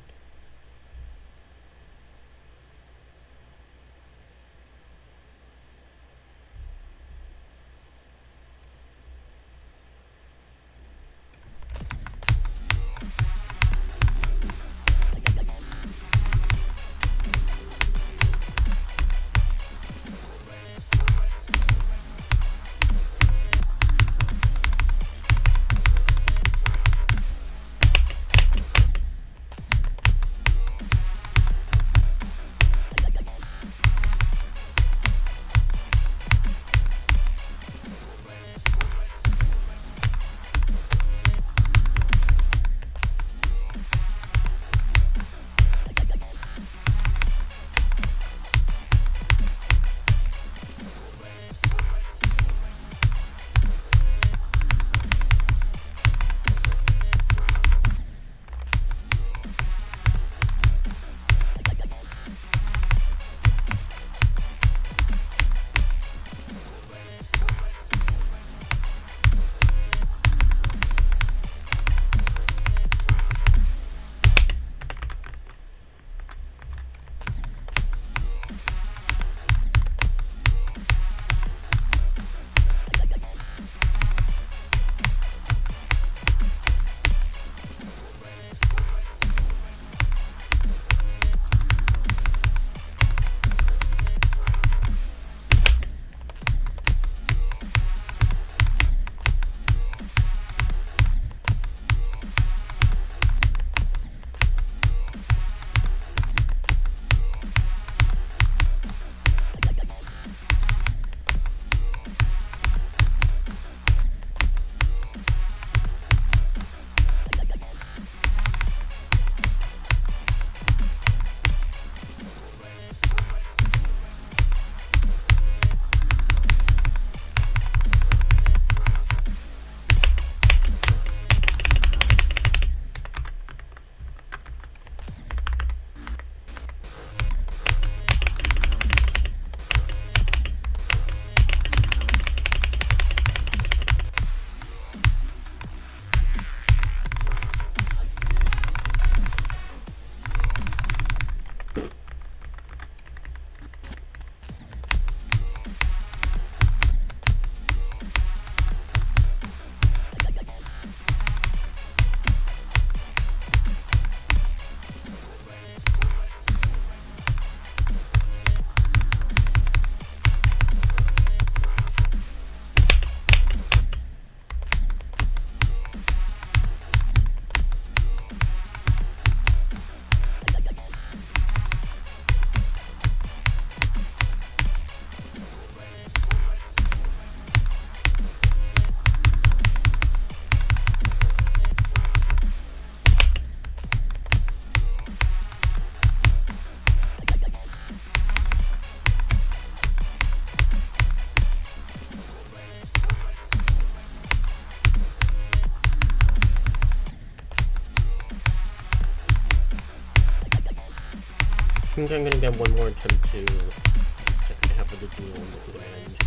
think I'm gonna get one more attempt to the second half of the duel on the end.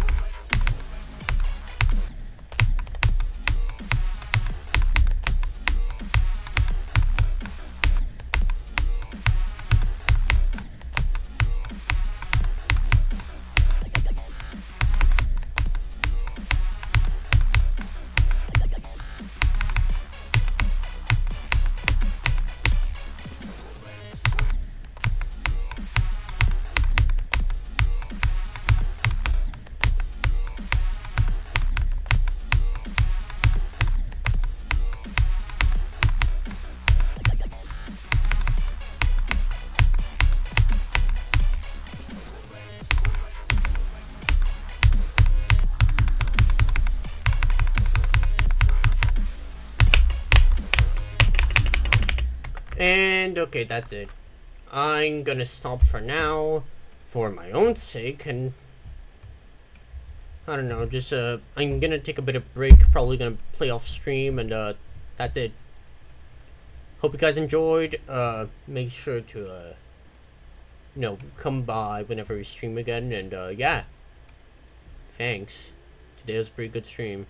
And okay, that's it. I'm gonna stop for now, for my own sake, and I don't know, just I'm gonna take a bit of break, probably gonna play off stream, and that's it. Hope you guys enjoyed. Make sure to come by whenever we stream again, and yeah, thanks. Today was a pretty good stream.